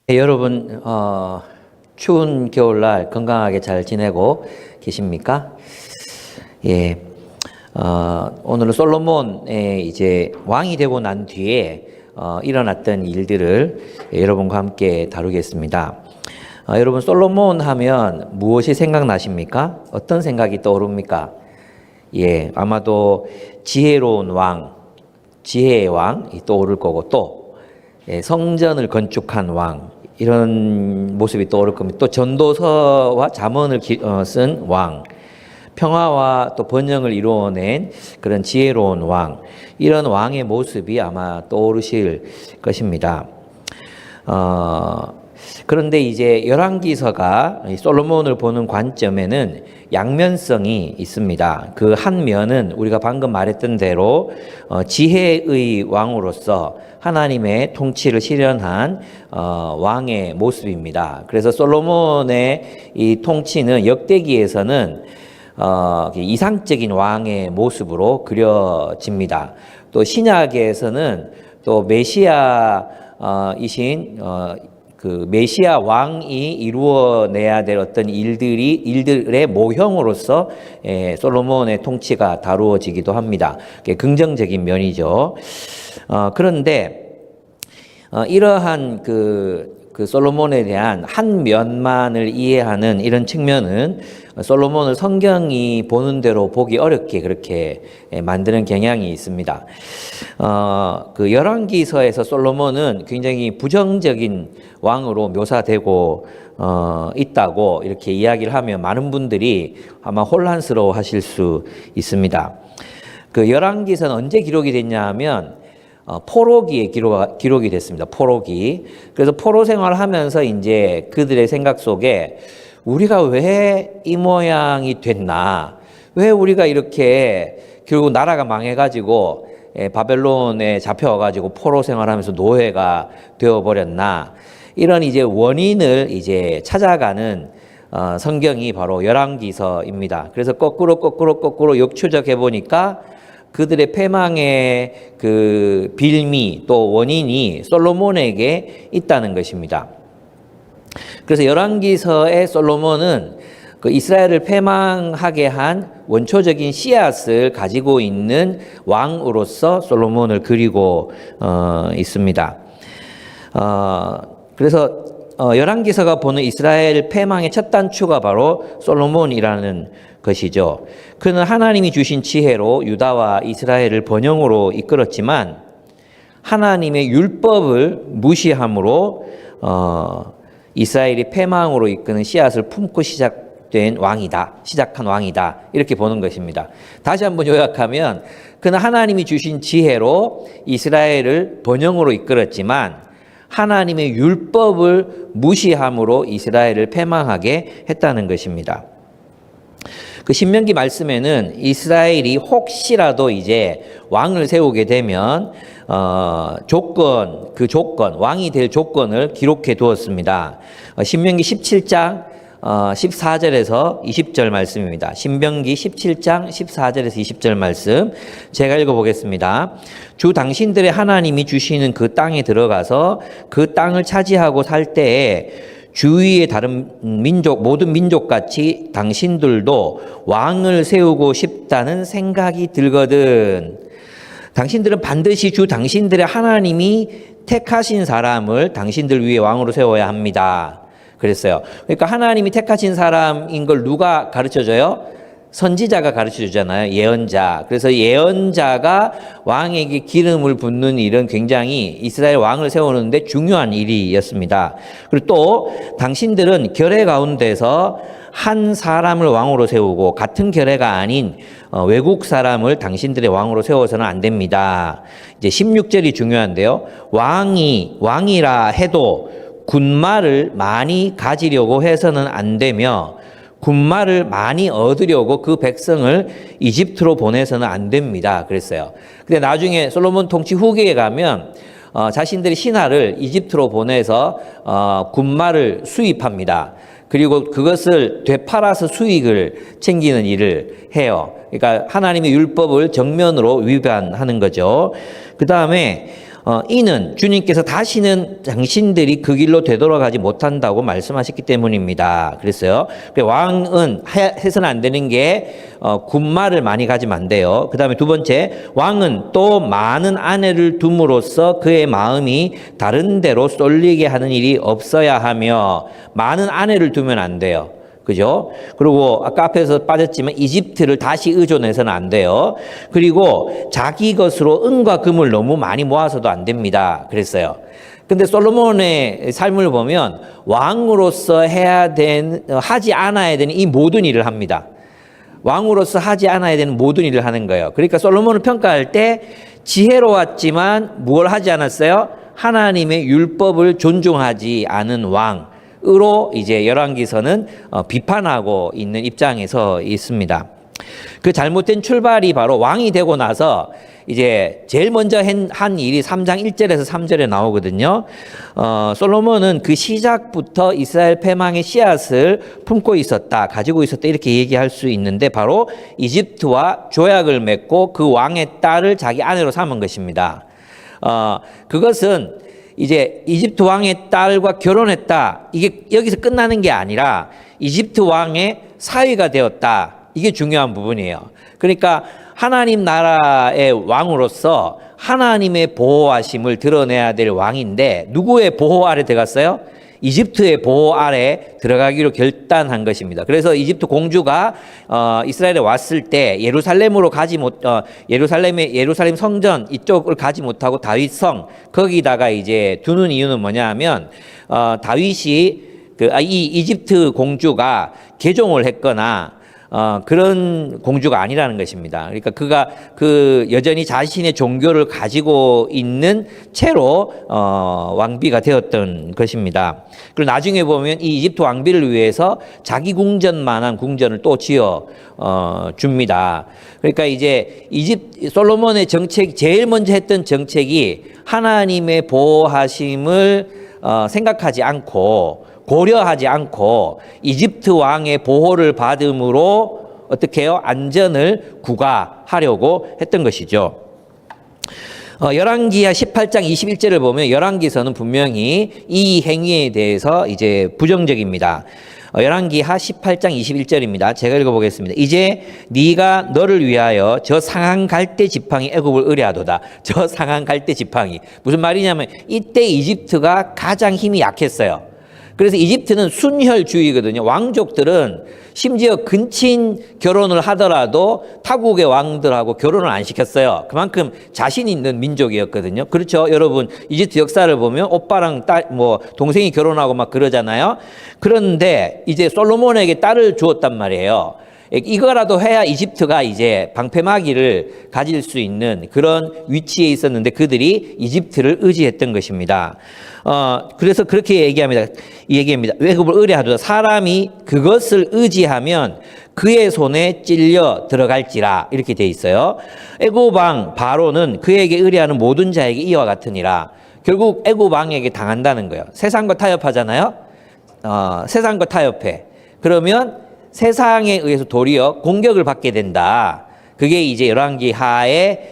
네, 여러분, 추운 겨울날 건강하게 잘 지내고 계십니까? 예, 오늘은 솔로몬의 이제 왕이 되고 난 뒤에 일어났던 일들을 여러분과 함께 다루겠습니다. 여러분, 솔로몬 하면 무엇이 생각나십니까? 어떤 생각이 떠오릅니까? 예, 아마도 지혜로운 왕, 지혜의 왕이 떠오를 거고 또 성전을 건축한 왕, 이런 모습이 떠오를 겁니다. 또 전도서와 잠언을 쓴 왕, 평화와 또 번영을 이루어낸 그런 지혜로운 왕, 이런 왕의 모습이 아마 떠오르실 것입니다. 그런데 이제 열왕기서가 솔로몬을 보는 관점에는 양면성이 있습니다. 그 한 면은 우리가 방금 말했던 대로 지혜의 왕으로서 하나님의 통치를 실현한 왕의 모습입니다. 그래서 솔로몬의 이 통치는 역대기에서는 이상적인 왕의 모습으로 그려집니다. 또 신약에서는 또 메시아이신 그 메시아 왕이 이루어내야 될 어떤 일들의 모형으로서 솔로몬의 통치가 다루어지기도 합니다. 긍정적인 면이죠. 그런데 이러한 그 솔로몬에 대한 한 면만을 이해하는 이런 측면은 솔로몬을 성경이 보는 대로 보기 어렵게 그렇게 만드는 경향이 있습니다. 그 열왕기서에서 솔로몬은 굉장히 부정적인 왕으로 묘사되고 있다고 이렇게 이야기를 하면 많은 분들이 아마 혼란스러워 하실 수 있습니다. 그 열왕기서는 언제 기록이 됐냐 하면 포로기에 기록이 됐습니다. 포로기. 그래서 포로 생활을 하면서 이제 그들의 생각 속에 우리가 왜 이 모양이 됐나? 왜 우리가 이렇게 결국 나라가 망해가지고 바벨론에 잡혀와가지고 포로 생활하면서 노예가 되어버렸나? 이런 이제 원인을 이제 찾아가는 성경이 바로 열왕기서입니다. 그래서 거꾸로 역추적해 보니까 그들의 패망의 그 빌미 또 원인이 솔로몬에게 있다는 것입니다. 그래서 열왕기서의 솔로몬은 그 이스라엘을 패망하게 한 원초적인 씨앗을 가지고 있는 왕으로서 솔로몬을 그리고 있습니다. 그래서 열왕기서가 보는 이스라엘 패망의 첫 단추가 바로 솔로몬이라는 것이죠. 그는 하나님이 주신 지혜로 유다와 이스라엘을 번영으로 이끌었지만 하나님의 율법을 무시함으로 이스라엘이 패망으로 이끄는 씨앗을 품고 시작한 왕이다. 이렇게 보는 것입니다. 다시 한번 요약하면 그는 하나님이 주신 지혜로 이스라엘을 번영으로 이끌었지만 하나님의 율법을 무시함으로 이스라엘을 패망하게 했다는 것입니다. 그 신명기 말씀에는 이스라엘이 혹시라도 이제 왕을 세우게 되면 왕이 될 조건을 기록해 두었습니다. 신명기 17장 14절에서 20절 말씀입니다. 신명기 17장 14절에서 20절 말씀 제가 읽어보겠습니다. 주 당신들의 하나님이 주시는 그 땅에 들어가서 그 땅을 차지하고 살 때에 주위의 다른 모든 민족같이 당신들도 왕을 세우고 싶다는 생각이 들거든. 당신들은 반드시 주 당신들의 하나님이 택하신 사람을 당신들 위에 왕으로 세워야 합니다. 그랬어요. 그러니까 하나님이 택하신 사람인 걸 누가 가르쳐줘요? 선지자가 가르쳐주잖아요. 예언자. 그래서 예언자가 왕에게 기름을 붓는 일은 굉장히 이스라엘 왕을 세우는데 중요한 일이었습니다. 그리고 또 당신들은 결례 가운데서 한 사람을 왕으로 세우고 같은 결례가 아닌 외국 사람을 당신들의 왕으로 세워서는 안 됩니다. 이제 16절이 중요한데요. 왕이라 해도 군마를 많이 가지려고 해서는 안 되며 군마를 많이 얻으려고 그 백성을 이집트로 보내서는 안 됩니다. 그랬어요. 근데 나중에 솔로몬 통치 후기에 가면 자신들의 신하를 이집트로 보내서 군마를 수입합니다. 그리고 그것을 되팔아서 수익을 챙기는 일을 해요. 그러니까 하나님의 율법을 정면으로 위반하는 거죠. 그 다음에 이는 주님께서 다시는 당신들이 그 길로 되돌아가지 못한다고 말씀하셨기 때문입니다. 그랬어요. 왕은 해서는 안 되는 게 군말을 많이 가지면 안 돼요. 그 다음에 두 번째, 왕은 또 많은 아내를 둠으로써 그의 마음이 다른 데로 쏠리게 하는 일이 없어야 하며, 많은 아내를 두면 안 돼요. 그죠? 그리고 아까 앞에서 빠졌지만 이집트를 다시 의존해서는 안 돼요. 그리고 자기 것으로 은과 금을 너무 많이 모아서도 안 됩니다. 그랬어요. 근데 솔로몬의 삶을 보면 왕으로서 하지 않아야 되는 이 모든 일을 합니다. 왕으로서 하지 않아야 되는 모든 일을 하는 거예요. 그러니까 솔로몬을 평가할 때 지혜로웠지만 뭘 하지 않았어요? 하나님의 율법을 존중하지 않은 왕. 으로 이제 열왕기서는 비판하고 있는 입장에서 있습니다. 그 잘못된 출발이 바로 왕이 되고 나서 이제 제일 먼저 한 일이 3장 1절에서 3절에 나오거든요. 솔로몬은 그 시작부터 이스라엘 패망의 씨앗을 품고 있었다, 가지고 있었다, 이렇게 얘기할 수 있는데, 바로 이집트와 조약을 맺고 그 왕의 딸을 자기 아내로 삼은 것입니다. 그것은 이제 이집트 왕의 딸과 결혼했다, 이게 여기서 끝나는 게 아니라 이집트 왕의 사위가 되었다, 이게 중요한 부분이에요. 그러니까 하나님 나라의 왕으로서 하나님의 보호하심을 드러내야 될 왕인데, 누구의 보호 아래 들어갔어요? 이집트의 보호 아래 들어가기로 결단한 것입니다. 그래서 이집트 공주가 이스라엘에 왔을 때 예루살렘으로 예루살렘 성전 이쪽을 가지 못하고 다윗성 거기다가 이제 두는 이유는 뭐냐하면, 다윗이 이 이집트 공주가 개종을 했거나 그런 공주가 아니라는 것입니다. 그러니까 그가 여전히 자신의 종교를 가지고 있는 채로 왕비가 되었던 것입니다. 그리고 나중에 보면 이 이집트 왕비를 위해서 자기 궁전만한 궁전을 또 지어 줍니다. 그러니까 이제 솔로몬의 정책, 제일 먼저 했던 정책이 하나님의 보호하심을 생각하지 않고, 고려하지 않고 이집트 왕의 보호를 받음으로 어떻게 해요? 안전을 구가하려고 했던 것이죠. 열왕기하 18장 21절을 보면 열왕기서는 분명히 이 행위에 대해서 이제 부정적입니다. 열왕기하 18장 21절입니다. 제가 읽어보겠습니다. 이제 네가 너를 위하여 저 상한 갈대 지팡이 애굽을 의뢰하도다. 저 상한 갈대 지팡이 무슨 말이냐면, 이때 이집트가 가장 힘이 약했어요. 그래서 이집트는 순혈주의거든요. 왕족들은 심지어 근친 결혼을 하더라도 타국의 왕들하고 결혼을 안 시켰어요. 그만큼 자신 있는 민족이었거든요. 그렇죠, 여러분. 이집트 역사를 보면 오빠랑 동생이 결혼하고 막 그러잖아요. 그런데 이제 솔로몬에게 딸을 주었단 말이에요. 이거라도 해야 이집트가 이제 방패막이를 가질 수 있는 그런 위치에 있었는데, 그들이 이집트를 의지했던 것입니다. 그래서 그렇게 얘기합니다. 애굽을 의뢰하도다. 사람이 그것을 의지하면 그의 손에 찔려 들어갈지라, 이렇게 돼 있어요. 애굽 왕 바로는 그에게 의뢰하는 모든 자에게 이와 같으니라. 결국 애굽 왕에게 당한다는 거예요. 세상과 타협하잖아요. 세상과 타협해. 그러면 세상에 의해서 도리어 공격을 받게 된다. 그게 이제 열왕기서의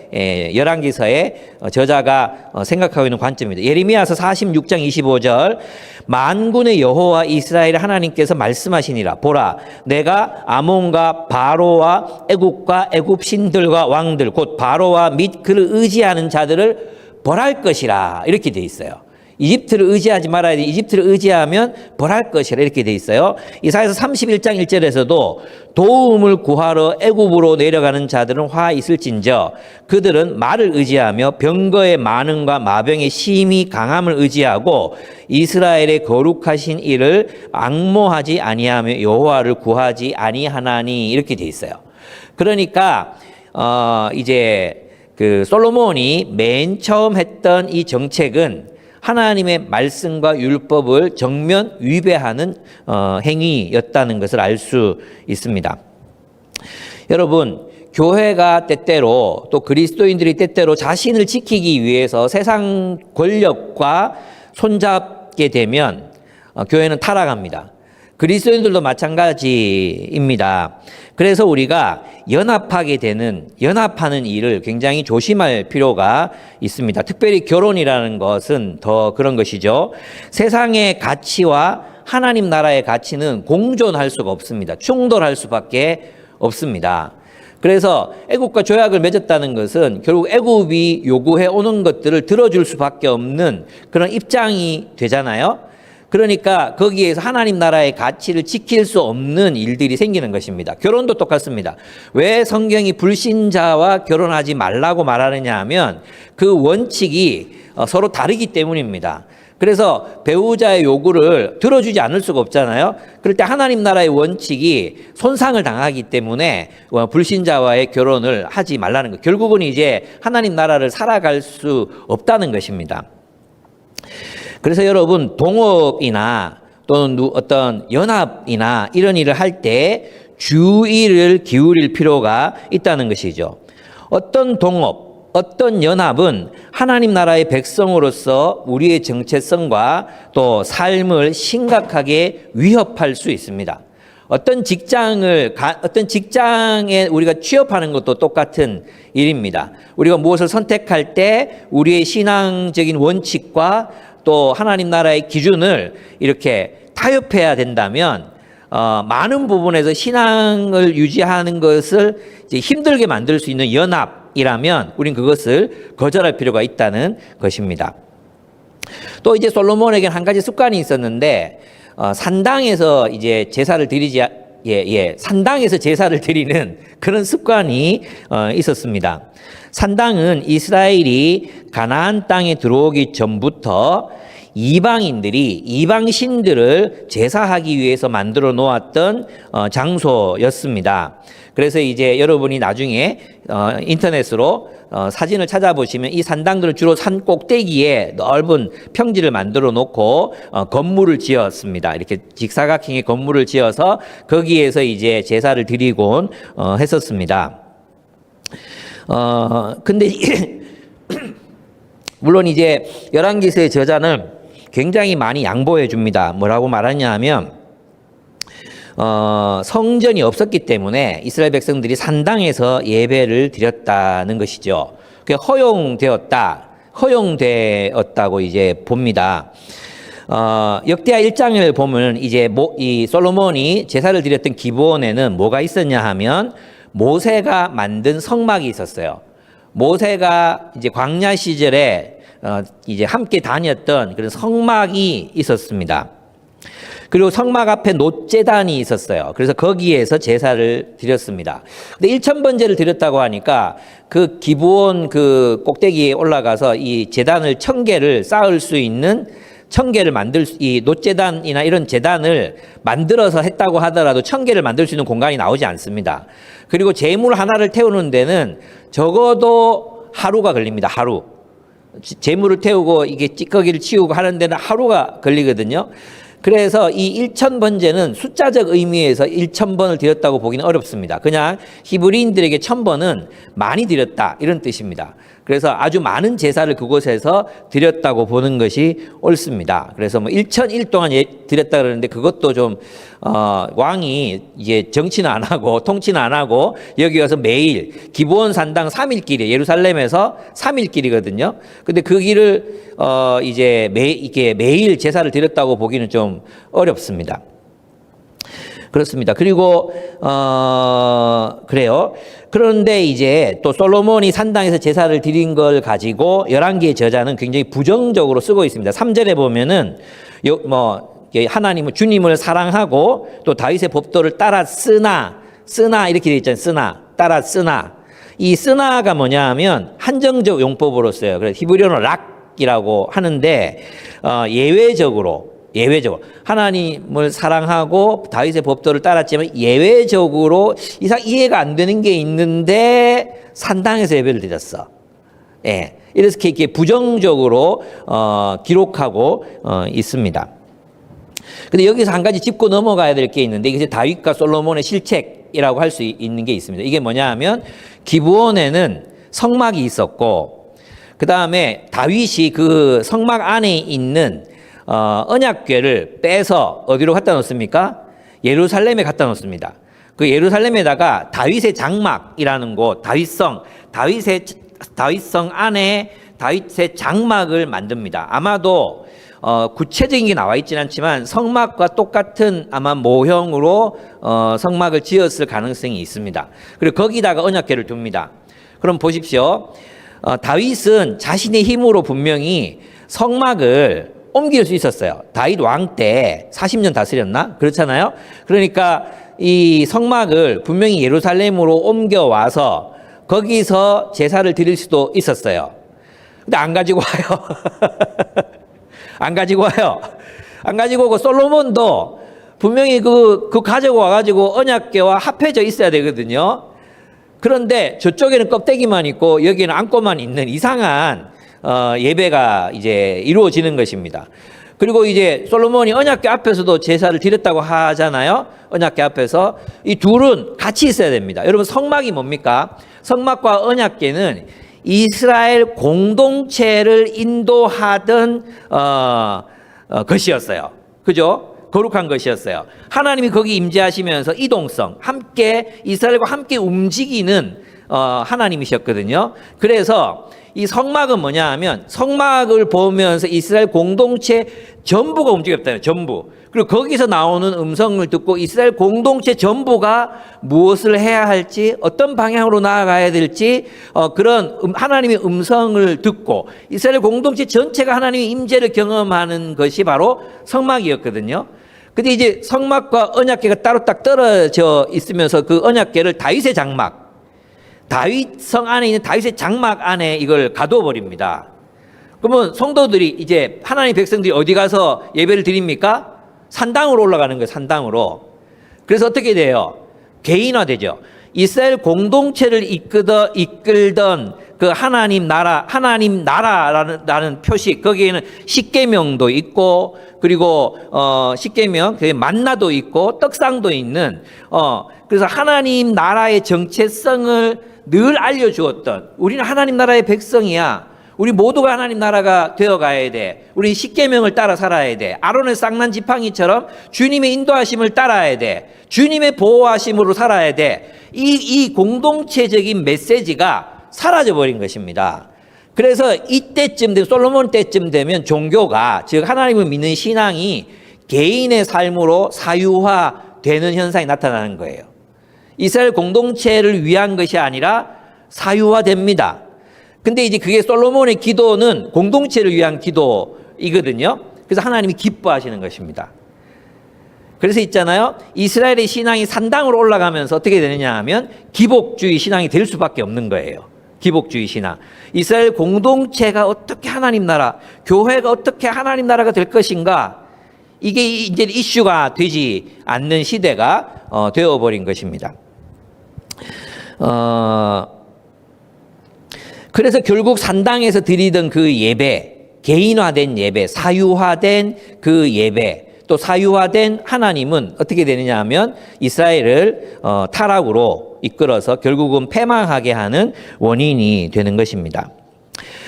저자가 생각하고 있는 관점입니다. 예레미야서 46장 25절, 만군의 여호와 이스라엘 하나님께서 말씀하시니라. 보라, 내가 아몬과 바로와 애굽과 애굽 신들과 왕들, 곧 바로와 및 그를 의지하는 자들을 벌할 것이라, 이렇게 돼 있어요. 이집트를 의지하지 말아야 돼. 이집트를 의지하면 벌할 것이라, 이렇게 돼 있어요. 이사야서 31장 1절에서도 도움을 구하러 애굽으로 내려가는 자들은 화 있을진저 그들은 말을 의지하며 병거의 많음과 마병의 심히 강함을 의지하고 이스라엘의 거룩하신 이를 앙모하지 아니하며 여호와를 구하지 아니하나니, 이렇게 돼 있어요. 그러니까 이제 그 솔로몬이 맨 처음 했던 이 정책은 하나님의 말씀과 율법을 정면 위배하는 행위였다는 것을 알 수 있습니다. 여러분, 교회가 때때로, 또 그리스도인들이 때때로 자신을 지키기 위해서 세상 권력과 손잡게 되면 교회는 타락합니다. 그리스도인들도 마찬가지입니다. 그래서 우리가 연합하는 일을 굉장히 조심할 필요가 있습니다. 특별히 결혼이라는 것은 더 그런 것이죠. 세상의 가치와 하나님 나라의 가치는 공존할 수가 없습니다. 충돌할 수밖에 없습니다. 그래서 애굽과 조약을 맺었다는 것은 결국 애굽이 요구해 오는 것들을 들어줄 수밖에 없는 그런 입장이 되잖아요. 그러니까 거기에서 하나님 나라의 가치를 지킬 수 없는 일들이 생기는 것입니다. 결혼도 똑같습니다. 왜 성경이 불신자와 결혼하지 말라고 말하느냐 하면 그 원칙이 서로 다르기 때문입니다. 그래서 배우자의 요구를 들어주지 않을 수가 없잖아요. 그럴 때 하나님 나라의 원칙이 손상을 당하기 때문에 불신자와의 결혼을 하지 말라는 것. 결국은 이제 하나님 나라를 살아갈 수 없다는 것입니다. 그래서 여러분, 동업이나 또는 어떤 연합이나 이런 일을 할 때 주의를 기울일 필요가 있다는 것이죠. 어떤 동업, 어떤 연합은 하나님 나라의 백성으로서 우리의 정체성과 또 삶을 심각하게 위협할 수 있습니다. 어떤 직장에 우리가 취업하는 것도 똑같은 일입니다. 우리가 무엇을 선택할 때 우리의 신앙적인 원칙과 또 하나님 나라의 기준을 이렇게 타협해야 된다면 많은 부분에서 신앙을 유지하는 것을 이제 힘들게 만들 수 있는 연합이라면 우린 그것을 거절할 필요가 있다는 것입니다. 또 이제 솔로몬에게는 한 가지 습관이 있었는데 산당에서 이제 제사를 산당에서 제사를 드리는 그런 습관이 있었습니다. 산당은 이스라엘이 가나안 땅에 들어오기 전부터 이방신들을 제사하기 위해서 만들어 놓았던 장소였습니다. 그래서 이제 여러분이 나중에 인터넷으로 사진을 찾아보시면 이 산당들은 주로 산 꼭대기에 넓은 평지를 만들어 놓고 건물을 지었습니다. 이렇게 직사각형의 건물을 지어서 거기에서 이제 제사를 드리곤 했었습니다. 근데 물론 이제 열왕기서의 저자는 굉장히 많이 양보해 줍니다. 뭐라고 말하냐 하면 성전이 없었기 때문에 이스라엘 백성들이 산당에서 예배를 드렸다는 것이죠. 그게 허용되었다고 이제 봅니다. 역대하 1장을 보면 이제 이 솔로몬이 제사를 드렸던 기브온에는 뭐가 있었냐 하면 모세가 만든 성막이 있었어요. 모세가 이제 광야 시절에 이제 함께 다녔던 그런 성막이 있었습니다. 그리고 성막 앞에 놋제단이 있었어요. 그래서 거기에서 제사를 드렸습니다. 근데 1000번제를 드렸다고 하니까 그 기브온 그 꼭대기에 올라가서 이 제단을 1000개를 쌓을 수 있는 1000개를 이 놋제단이나 이런 제단을 만들어서 했다고 하더라도 1000개를 만들 수 있는 공간이 나오지 않습니다. 그리고 제물 하나를 태우는 데는 적어도 하루가 걸립니다. 하루. 제물을 태우고 이게 찌꺼기를 치우고 하는 데는 하루가 걸리거든요. 그래서 이 1000번제는 숫자적 의미에서 1000번을 드렸다고 보기는 어렵습니다. 그냥 히브리인들에게 1000번은 많이 드렸다 이런 뜻입니다. 그래서 아주 많은 제사를 그곳에서 드렸다고 보는 것이 옳습니다. 그래서 뭐 1001 동안 드렸다 그러는데 그것도 좀 왕이 이제 정치는 안 하고 통치는 안 하고 여기 와서 매일 기브온 산당 3일길이에요. 예루살렘에서 3일길이거든요. 근데 그 길을 이제 이게 매일 제사를 드렸다고 보기는 좀 어렵습니다. 그렇습니다. 그리고 그래요. 그런데 이제 또 솔로몬이 산당에서 제사를 드린 걸 가지고 열왕기의 저자는 굉장히 부정적으로 쓰고 있습니다. 3절에 보면은 하나님은 주님을 사랑하고 또 다윗의 법도를 따라 쓰나 이렇게 되어 있잖아요. 따라 쓰나. 이 쓰나가 뭐냐 하면 한정적 용법으로 써요. 그래서 히브리어로 락이라고 하는데 예외적으로 하나님을 사랑하고 다윗의 법도를 따랐지만 예외적으로 이해가 안 되는 게 있는데 산당에서 예배를 드렸어. 예. 이래서 이렇게 부정적으로 기록하고 있습니다. 근데 여기서 한 가지 짚고 넘어가야 될 게 있는데 이것이 다윗과 솔로몬의 실책이라고 할 수 있는 게 있습니다. 이게 뭐냐 하면 기브온에는 성막이 있었고 그 다음에 다윗이 그 성막 안에 있는 언약궤를 빼서 어디로 갖다 놓습니까? 예루살렘에 갖다 놓습니다. 그 예루살렘에다가 다윗의 장막이라는 곳, 다윗성 안에 다윗의 장막을 만듭니다. 아마도 구체적인 게 나와 있지는 않지만 성막과 똑같은 아마 모형으로 성막을 지었을 가능성이 있습니다. 그리고 거기다가 언약궤를 둡니다. 그럼 보십시오. 다윗은 자신의 힘으로 분명히 성막을 옮길 수 있었어요. 다윗 왕 때 40년 다스렸나? 그렇잖아요. 그러니까 이 성막을 분명히 예루살렘으로 옮겨와서 거기서 제사를 드릴 수도 있었어요. 근데 안 가지고 와요. 안 가지고 와요. 안 가지고 오고 솔로몬도 분명히 그 가지고 와가지고 언약궤와 합해져 있어야 되거든요. 그런데 저쪽에는 껍데기만 있고 여기는 안고만 있는 이상한 예배가 이제 이루어지는 것입니다. 그리고 이제 솔로몬이 언약궤 앞에서도 제사를 드렸다고 하잖아요. 언약궤 앞에서 이 둘은 같이 있어야 됩니다. 여러분 성막이 뭡니까? 성막과 언약궤는 이스라엘 공동체를 인도하던 것이었어요. 그죠? 거룩한 것이었어요. 하나님이 거기 임재하시면서 이동성, 함께 이스라엘과 함께 움직이는 하나님이셨거든요. 그래서 이 성막은 뭐냐 하면 성막을 보면서 이스라엘 공동체 전부가 움직였다는 전부. 그리고 거기서 나오는 음성을 듣고 이스라엘 공동체 전부가 무엇을 해야 할지 어떤 방향으로 나아가야 될지 그런 하나님의 음성을 듣고 이스라엘 공동체 전체가 하나님의 임재를 경험하는 것이 바로 성막이었거든요. 근데 이제 성막과 언약궤가 따로 딱 떨어져 있으면서 그 언약궤를 다윗의 장막, 다윗성 안에 있는 다윗의 장막 안에 이걸 가두어 버립니다. 그러면 성도들이 이제 하나님의 백성들이 어디 가서 예배를 드립니까? 산당으로 올라가는 거예요. 산당으로. 그래서 어떻게 돼요? 개인화되죠. 이스라엘 공동체를 이끌던 그 하나님 나라라는 표식, 거기에는 십계명도 있고, 그리고 십계명, 만나도 있고, 떡상도 있는 그래서 하나님 나라의 정체성을 늘 알려주었던, 우리는 하나님 나라의 백성이야. 우리 모두가 하나님 나라가 되어가야 돼. 우리 십계명을 따라 살아야 돼. 아론의 쌍난 지팡이처럼 주님의 인도하심을 따라야 돼. 주님의 보호하심으로 살아야 돼. 이 공동체적인 메시지가 사라져버린 것입니다. 그래서 이때쯤 되면, 솔로몬 때쯤 되면 종교가, 즉 하나님을 믿는 신앙이 개인의 삶으로 사유화되는 현상이 나타나는 거예요. 이스라엘 공동체를 위한 것이 아니라 사유화됩니다. 근데 이제 그게 솔로몬의 기도는 공동체를 위한 기도이거든요. 그래서 하나님이 기뻐하시는 것입니다. 그래서 있잖아요. 이스라엘의 신앙이 산당으로 올라가면서 어떻게 되느냐 하면 기복주의 신앙이 될 수밖에 없는 거예요. 기복주의 신앙. 이스라엘 공동체가 어떻게 하나님 나라, 교회가 어떻게 하나님 나라가 될 것인가, 이게 이제 이슈가 되지 않는 시대가 되어버린 것입니다. 그래서 결국 산당에서 드리던 그 예배, 개인화된 예배, 사유화된 그 예배, 또 사유화된 하나님은 어떻게 되느냐 하면 이스라엘을 타락으로 이끌어서 결국은 패망하게 하는 원인이 되는 것입니다.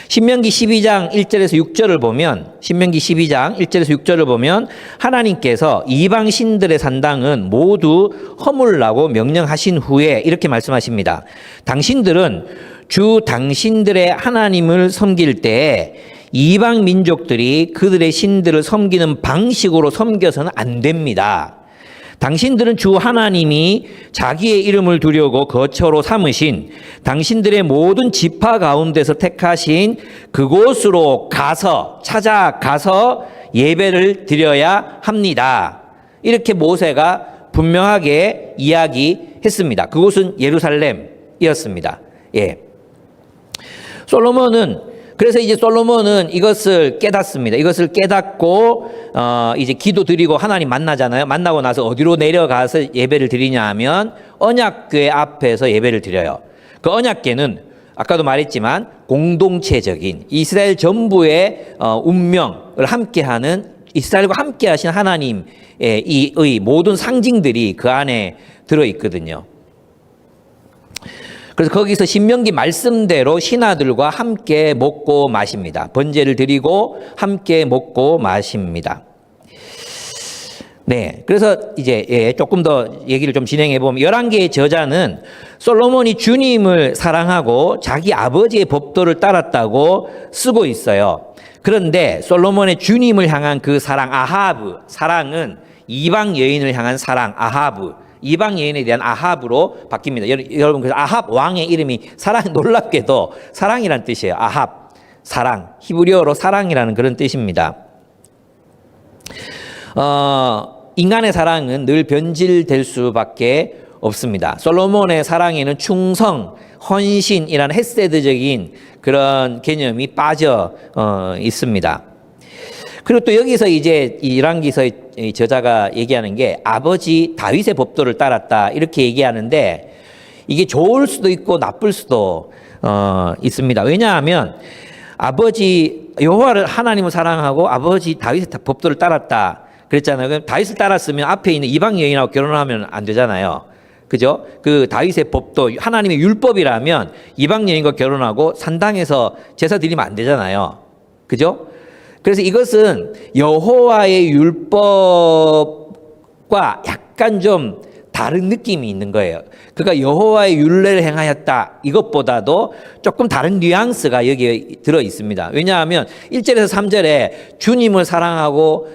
신명기 12장 1절에서 6절을 보면, 신명기 12장 1절에서 6절을 보면 하나님께서 이방 신들의 산당은 모두 허물라고 명령하신 후에 이렇게 말씀하십니다. 당신들은 주 당신들의 하나님을 섬길 때에 이방 민족들이 그들의 신들을 섬기는 방식으로 섬겨서는 안 됩니다. 당신들은 주 하나님이 자기의 이름을 두려고 거처로 삼으신 당신들의 모든 지파 가운데서 택하신 그곳으로 찾아가서 예배를 드려야 합니다. 이렇게 모세가 분명하게 이야기했습니다. 그곳은 예루살렘이었습니다. 예. 그래서 이제 솔로몬은 이것을 깨닫습니다. 이것을 깨닫고 이제 기도 드리고 하나님 만나잖아요. 만나고 나서 어디로 내려가서 예배를 드리냐 하면 언약궤 앞에서 예배를 드려요. 그 언약궤는 아까도 말했지만 공동체적인 이스라엘 전부의 운명을 함께하는, 이스라엘과 함께하신 하나님의 이 모든 상징들이 그 안에 들어있거든요. 그래서 거기서 신명기 말씀대로 신하들과 함께 먹고 마십니다. 번제를 드리고 함께 먹고 마십니다. 네. 그래서 이제 조금 더 얘기를 좀 진행해 보면 11개의 저자는 솔로몬이 주님을 사랑하고 자기 아버지의 법도를 따랐다고 쓰고 있어요. 그런데 솔로몬의 주님을 향한 그 사랑 아하브, 사랑은 이방 여인을 향한 사랑 아하브, 이방 여인에 대한 아합으로 바뀝니다. 여러분 그래서 아합 왕의 이름이 사랑, 놀랍게도 사랑이란 뜻이에요. 아합, 사랑, 히브리어로 사랑이라는 그런 뜻입니다. 인간의 사랑은 늘 변질될 수밖에 없습니다. 솔로몬의 사랑에는 충성, 헌신이라는 헤세드적인 그런 개념이 빠져 있습니다. 그리고 또 여기서 이제 이 열왕기서의 저자가 얘기하는 게 아버지 다윗의 법도를 따랐다 이렇게 얘기하는데 이게 좋을 수도 있고 나쁠 수도 있습니다. 왜냐하면 아버지 여호와를 하나님을 사랑하고 아버지 다윗의 법도를 따랐다 그랬잖아요. 그럼 다윗을 따랐으면 앞에 있는 이방 여인하고 결혼하면 안 되잖아요. 그죠? 그 다윗의 법도 하나님의 율법이라면 이방 여인과 결혼하고 산당에서 제사 드리면 안 되잖아요. 그죠? 그래서 이것은 여호와의 율법과 약간 좀 다른 느낌이 있는 거예요. 그러니까 여호와의 율례를 행하였다 이것보다도 조금 다른 뉘앙스가 여기에 들어 있습니다. 왜냐하면 1절에서 3절에 주님을 사랑하고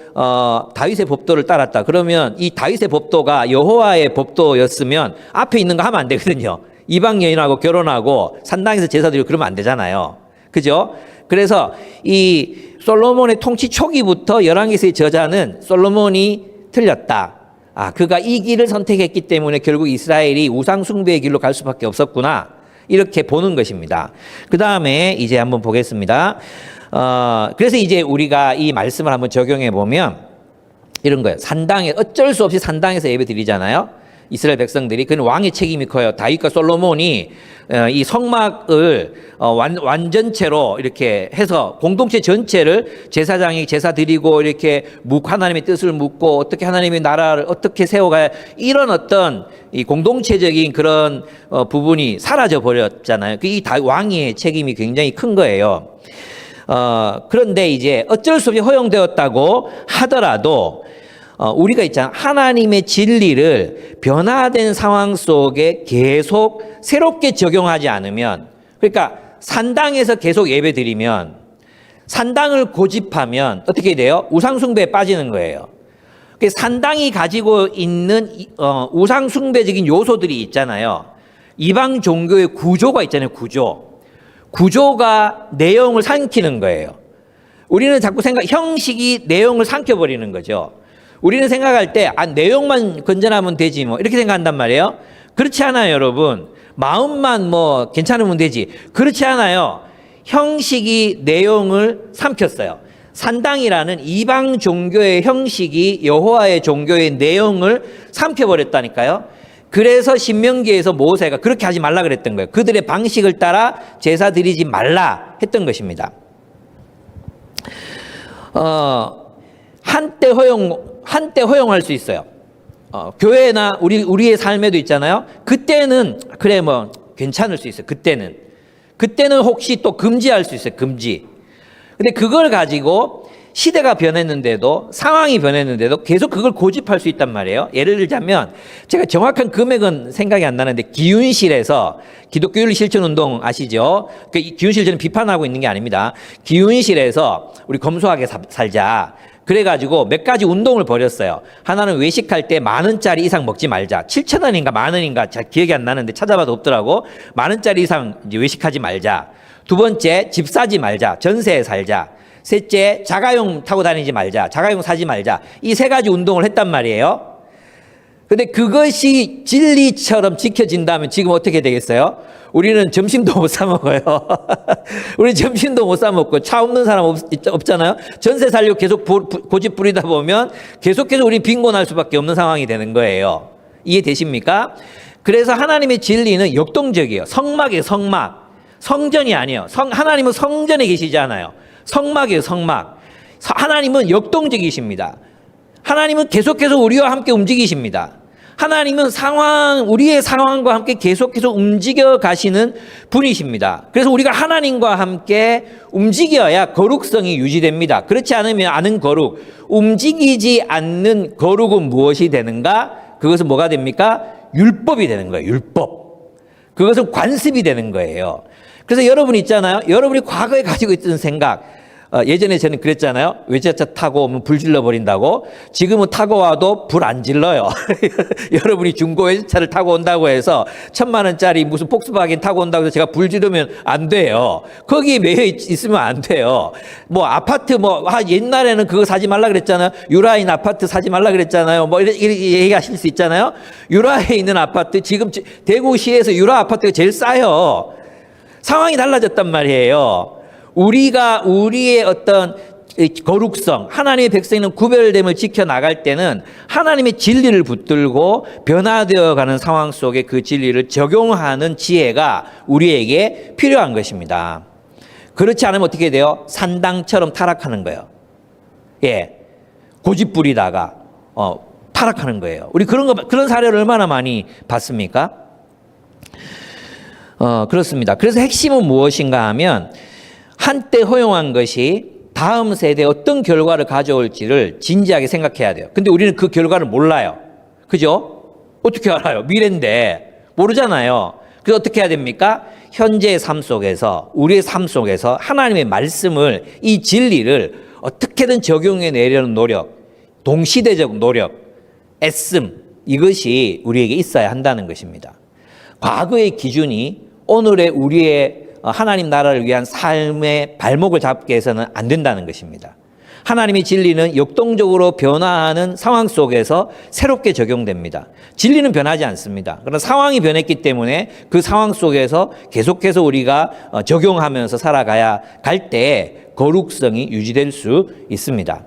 다윗의 법도를 따랐다. 그러면 이 다윗의 법도가 여호와의 법도였으면 앞에 있는 거 하면 안 되거든요. 이방 여인하고 결혼하고 산당에서 제사 드리고 그러면 안 되잖아요. 그죠? 그래서 이 솔로몬의 통치 초기부터 열왕기서의 저자는 솔로몬이 틀렸다. 그가 이 길을 선택했기 때문에 결국 이스라엘이 우상 숭배의 길로 갈 수밖에 없었구나. 이렇게 보는 것입니다. 그 다음에 이제 한번 보겠습니다. 그래서 이제 우리가 이 말씀을 한번 적용해 보면 이런 거예요. 산당에 어쩔 수 없이 산당에서 예배 드리잖아요. 이스라엘 백성들이. 그건 왕의 책임이 커요. 다윗과 솔로몬이 이 성막을 완전체로 이렇게 해서 공동체 전체를 제사장이 제사 드리고 이렇게 하나님의 뜻을 묻고 어떻게 하나님의 나라를 어떻게 세워가야 이런 어떤 이 공동체적인 그런 부분이 사라져 버렸잖아요. 이 왕의 책임이 굉장히 큰 거예요. 그런데 이제 어쩔 수 없이 허용되었다고 하더라도 우리가 있잖아. 하나님의 진리를 변화된 상황 속에 계속 새롭게 적용하지 않으면, 그러니까 산당에서 계속 예배 드리면, 산당을 고집하면 어떻게 돼요? 우상숭배에 빠지는 거예요. 산당이 가지고 있는 우상숭배적인 요소들이 있잖아요. 이방 종교의 구조가 있잖아요. 구조가 내용을 삼키는 거예요. 우리는 자꾸 형식이 내용을 삼켜버리는 거죠. 우리는 생각할 때 내용만 건전하면 되지 뭐 이렇게 생각한단 말이에요. 그렇지 않아요, 여러분. 마음만 뭐 괜찮으면 되지. 그렇지 않아요. 형식이 내용을 삼켰어요. 산당이라는 이방 종교의 형식이 여호와의 종교의 내용을 삼켜버렸다니까요. 그래서 신명기에서 모세가 그렇게 하지 말라 그랬던 거예요. 그들의 방식을 따라 제사 드리지 말라 했던 것입니다. 한때 허용할 수 있어요. 교회나 우리의 삶에도 있잖아요. 그때는 그래 뭐 괜찮을 수 있어요. 그때는 혹시 또 금지할 수 있어요. 금지. 근데 그걸 가지고 시대가 변했는데도 상황이 변했는데도 계속 그걸 고집할 수 있단 말이에요. 예를 들자면 제가 정확한 금액은 생각이 안 나는데 기윤실에서 기독교윤리 실천운동 아시죠? 기윤실 저는 비판하고 있는 게 아닙니다. 기윤실에서 우리 검소하게 살자. 그래가지고 몇 가지 운동을 벌였어요. 하나는 외식할 때 10,000원짜리 이상 먹지 말자. 7,000원인가 10,000원인가 잘 기억이 안 나는데 찾아봐도 없더라고. 10,000원짜리 이상 이제 외식하지 말자. 두 번째, 집 사지 말자. 전세에 살자. 셋째, 자가용 타고 다니지 말자. 자가용 사지 말자. 이 세 가지 운동을 했단 말이에요. 근데 그것이 진리처럼 지켜진다면 지금 어떻게 되겠어요? 우리는 점심도 못 사 먹어요. 우리 점심도 못 사 먹고 차 없는 사람 없잖아요. 전세 살려고 계속 고집 부리다 보면 계속해서 우리 빈곤할 수밖에 없는 상황이 되는 거예요. 이해되십니까? 그래서 하나님의 진리는 역동적이에요. 성막이에요, 성막. 성전이 아니에요. 하나님은 성전에 계시지 않아요. 성막이에요, 성막. 하나님은 역동적이십니다. 하나님은 계속해서 우리와 함께 움직이십니다. 하나님은 우리의 상황과 함께 계속해서 움직여 가시는 분이십니다. 그래서 우리가 하나님과 함께 움직여야 거룩성이 유지됩니다. 그렇지 않으면 아는 거룩, 움직이지 않는 거룩은 무엇이 되는가? 그것은 뭐가 됩니까? 율법이 되는 거예요. 율법. 그것은 관습이 되는 거예요. 그래서 여러분 있잖아요. 여러분이 과거에 가지고 있던 생각, 예전에 저는 그랬잖아요. 외제차 타고 오면 불 질러버린다고. 지금은 타고 와도 불 안 질러요. 여러분이 중고 외제차를 타고 온다고 해서 1,000만 원짜리 무슨 폭스바겐 타고 온다고 해서 제가 불 지르면 안 돼요. 거기에 매여 있으면 안 돼요. 뭐 아파트 옛날에는 그거 사지 말라 그랬잖아요. 유라인 아파트 사지 말라 그랬잖아요. 뭐 이렇게 얘기하실 수 있잖아요. 유라에 있는 아파트, 지금 대구시에서 유라 아파트가 제일 싸요. 상황이 달라졌단 말이에요. 우리가 우리의 어떤 거룩성, 하나님의 백성은 구별됨을 지켜나갈 때는 하나님의 진리를 붙들고 변화되어 가는 상황 속에 그 진리를 적용하는 지혜가 우리에게 필요한 것입니다. 그렇지 않으면 어떻게 돼요? 산당처럼 타락하는 거예요. 예. 고집 부리다가 타락하는 거예요. 우리 그런 사례를 얼마나 많이 봤습니까? 그렇습니다. 그래서 핵심은 무엇인가 하면 한때 허용한 것이 다음 세대에 어떤 결과를 가져올지를 진지하게 생각해야 돼요. 근데 우리는 그 결과를 몰라요. 그죠? 어떻게 알아요? 미래인데 모르잖아요. 그래서 어떻게 해야 됩니까? 현재의 삶 속에서, 우리의 삶 속에서 하나님의 말씀을, 이 진리를 어떻게든 적용해 내려는 노력, 동시대적 노력, 애씀, 이것이 우리에게 있어야 한다는 것입니다. 과거의 기준이 오늘의 우리의 하나님 나라를 위한 삶의 발목을 잡게 해서는 안 된다는 것입니다. 하나님의 진리는 역동적으로 변화하는 상황 속에서 새롭게 적용됩니다. 진리는 변하지 않습니다. 그러나 상황이 변했기 때문에 그 상황 속에서 계속해서 우리가 적용하면서 살아가야 갈 때 거룩성이 유지될 수 있습니다.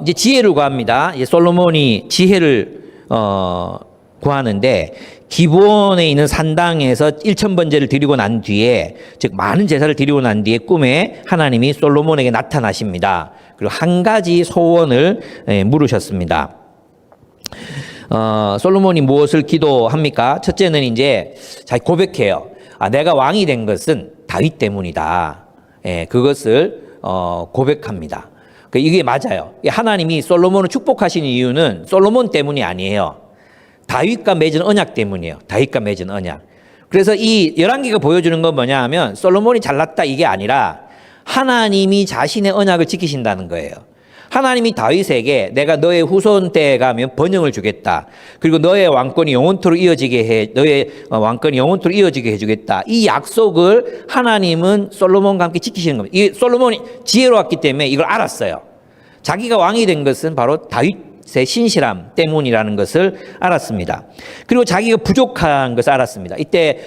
이제 지혜를 구합니다. 솔로몬이 지혜를 구하는데 기본에 있는 산당에서 1,000번제를 드리고 난 뒤에, 즉 많은 제사를 드리고 난 뒤에 꿈에 하나님이 솔로몬에게 나타나십니다. 그리고 한 가지 소원을 물으셨습니다. 솔로몬이 무엇을 기도합니까? 첫째는 이제 자기 고백해요. 내가 왕이 된 것은 다윗 때문이다. 그것을 고백합니다. 이게 맞아요. 하나님이 솔로몬을 축복하신 이유는 솔로몬 때문이 아니에요. 다윗과 맺은 언약 때문이에요. 다윗과 맺은 언약. 그래서 이 열왕기가 보여주는 건 뭐냐 하면 솔로몬이 잘났다 이게 아니라 하나님이 자신의 언약을 지키신다는 거예요. 하나님이 다윗에게 내가 너의 후손 때에 가면 번영을 주겠다. 그리고 너의 왕권이 영원토록 이어지게 해주겠다. 이 약속을 하나님은 솔로몬과 함께 지키시는 겁니다. 이 솔로몬이 지혜로웠기 때문에 이걸 알았어요. 자기가 왕이 된 것은 바로 다윗의 신실함 때문이라는 것을 알았습니다. 그리고 자기가 부족한 것을 알았습니다. 이때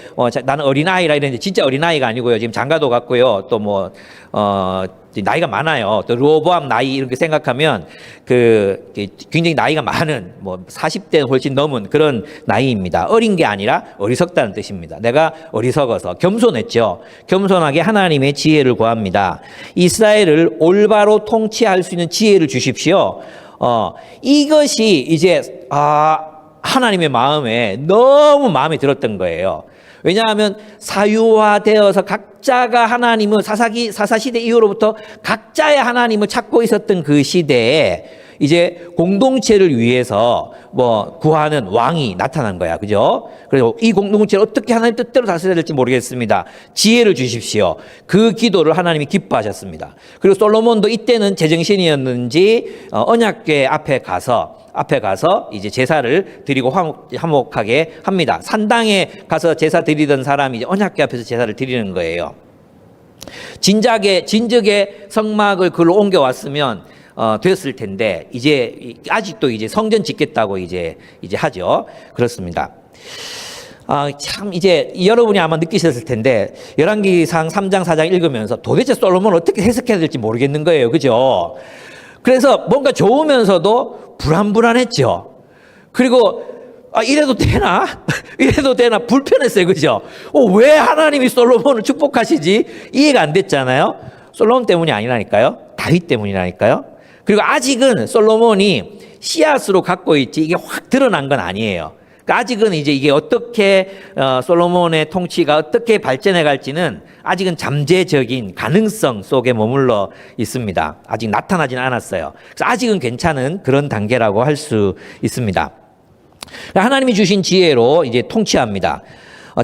나는 어린아이라 이랬는데 진짜 어린아이가 아니고요. 지금 장가도 갔고요. 또 나이가 많아요. 또 르호보암 나이 이렇게 생각하면 굉장히 나이가 많은 40대 훨씬 넘은 그런 나이입니다. 어린 게 아니라 어리석다는 뜻입니다. 내가 어리석어서 겸손했죠. 겸손하게 하나님의 지혜를 구합니다. 이스라엘을 올바로 통치할 수 있는 지혜를 주십시오. 이것이 이제 하나님의 마음에 너무 마음에 들었던 거예요. 왜냐하면 사유화되어서 각자가 하나님을 사사시대 이후로부터 각자의 하나님을 찾고 있었던 그 시대에 이제 공동체를 위해서 구하는 왕이 나타난 거야. 그죠? 그래서 이 공동체를 어떻게 하나님 뜻대로 다스려야 될지 모르겠습니다. 지혜를 주십시오. 그 기도를 하나님이 기뻐하셨습니다. 그리고 솔로몬도 이때는 제정신이었는지 언약궤 앞에 가서 이제 제사를 드리고 화목하게 합니다. 산당에 가서 제사 드리던 사람이 이제 언약궤 앞에서 제사를 드리는 거예요. 진즉에 성막을 글로 옮겨왔으면 되었을 텐데 이제 아직도 이제 성전 짓겠다고 이제 하죠. 그렇습니다. 참 이제 여러분이 아마 느끼셨을 텐데 열왕기상 3장 4장 읽으면서 도대체 솔로몬을 어떻게 해석해야 될지 모르겠는 거예요. 그죠? 그래서 뭔가 좋으면서도 불안했죠. 그리고 이래도 되나? 이래도 되나? 불편했어요. 그죠? 왜 하나님이 솔로몬을 축복하시지? 이해가 안 됐잖아요. 솔로몬 때문이 아니라니까요. 다윗 때문이라니까요. 그리고 아직은 솔로몬이 씨앗으로 갖고 있지 이게 확 드러난 건 아니에요. 그러니까 아직은 이제 이게 어떻게 솔로몬의 통치가 어떻게 발전해 갈지는 아직은 잠재적인 가능성 속에 머물러 있습니다. 아직 나타나지는 않았어요. 그래서 아직은 괜찮은 그런 단계라고 할 수 있습니다. 하나님이 주신 지혜로 이제 통치합니다.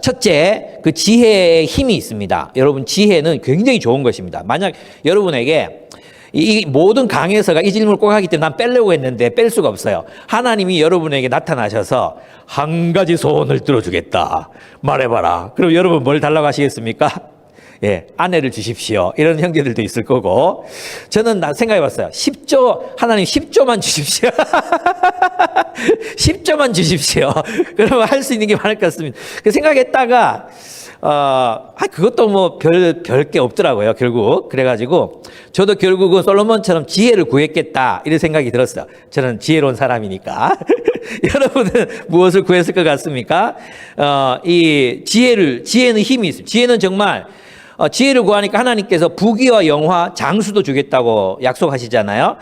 첫째, 그 지혜의 힘이 있습니다. 여러분, 지혜는 굉장히 좋은 것입니다. 만약 여러분에게 이 모든 강해서가 이 질문을 꼭 하기 때문에 난 빼려고 했는데 뺄 수가 없어요. 하나님이 여러분에게 나타나셔서 한 가지 소원을 들어주겠다. 말해봐라. 그럼 여러분 뭘 달라고 하시겠습니까? 예, 아내를 주십시오. 이런 형제들도 있을 거고. 저는 생각해봤어요. 10조, 하나님 10조만 주십시오. 10조만 주십시오. 그러면 할 수 있는 게 많을 것 같습니다. 그 생각했다가, 그것도 뭐 별 게 없더라고요, 결국. 그래가지고, 저도 결국은 솔로몬처럼 지혜를 구했겠다, 이런 생각이 들었어요. 저는 지혜로운 사람이니까. 여러분은 무엇을 구했을 것 같습니까? 지혜는 힘이 있어요. 지혜는 정말, 지혜를 구하니까 하나님께서 부귀와 영화, 장수도 주겠다고 약속하시잖아요.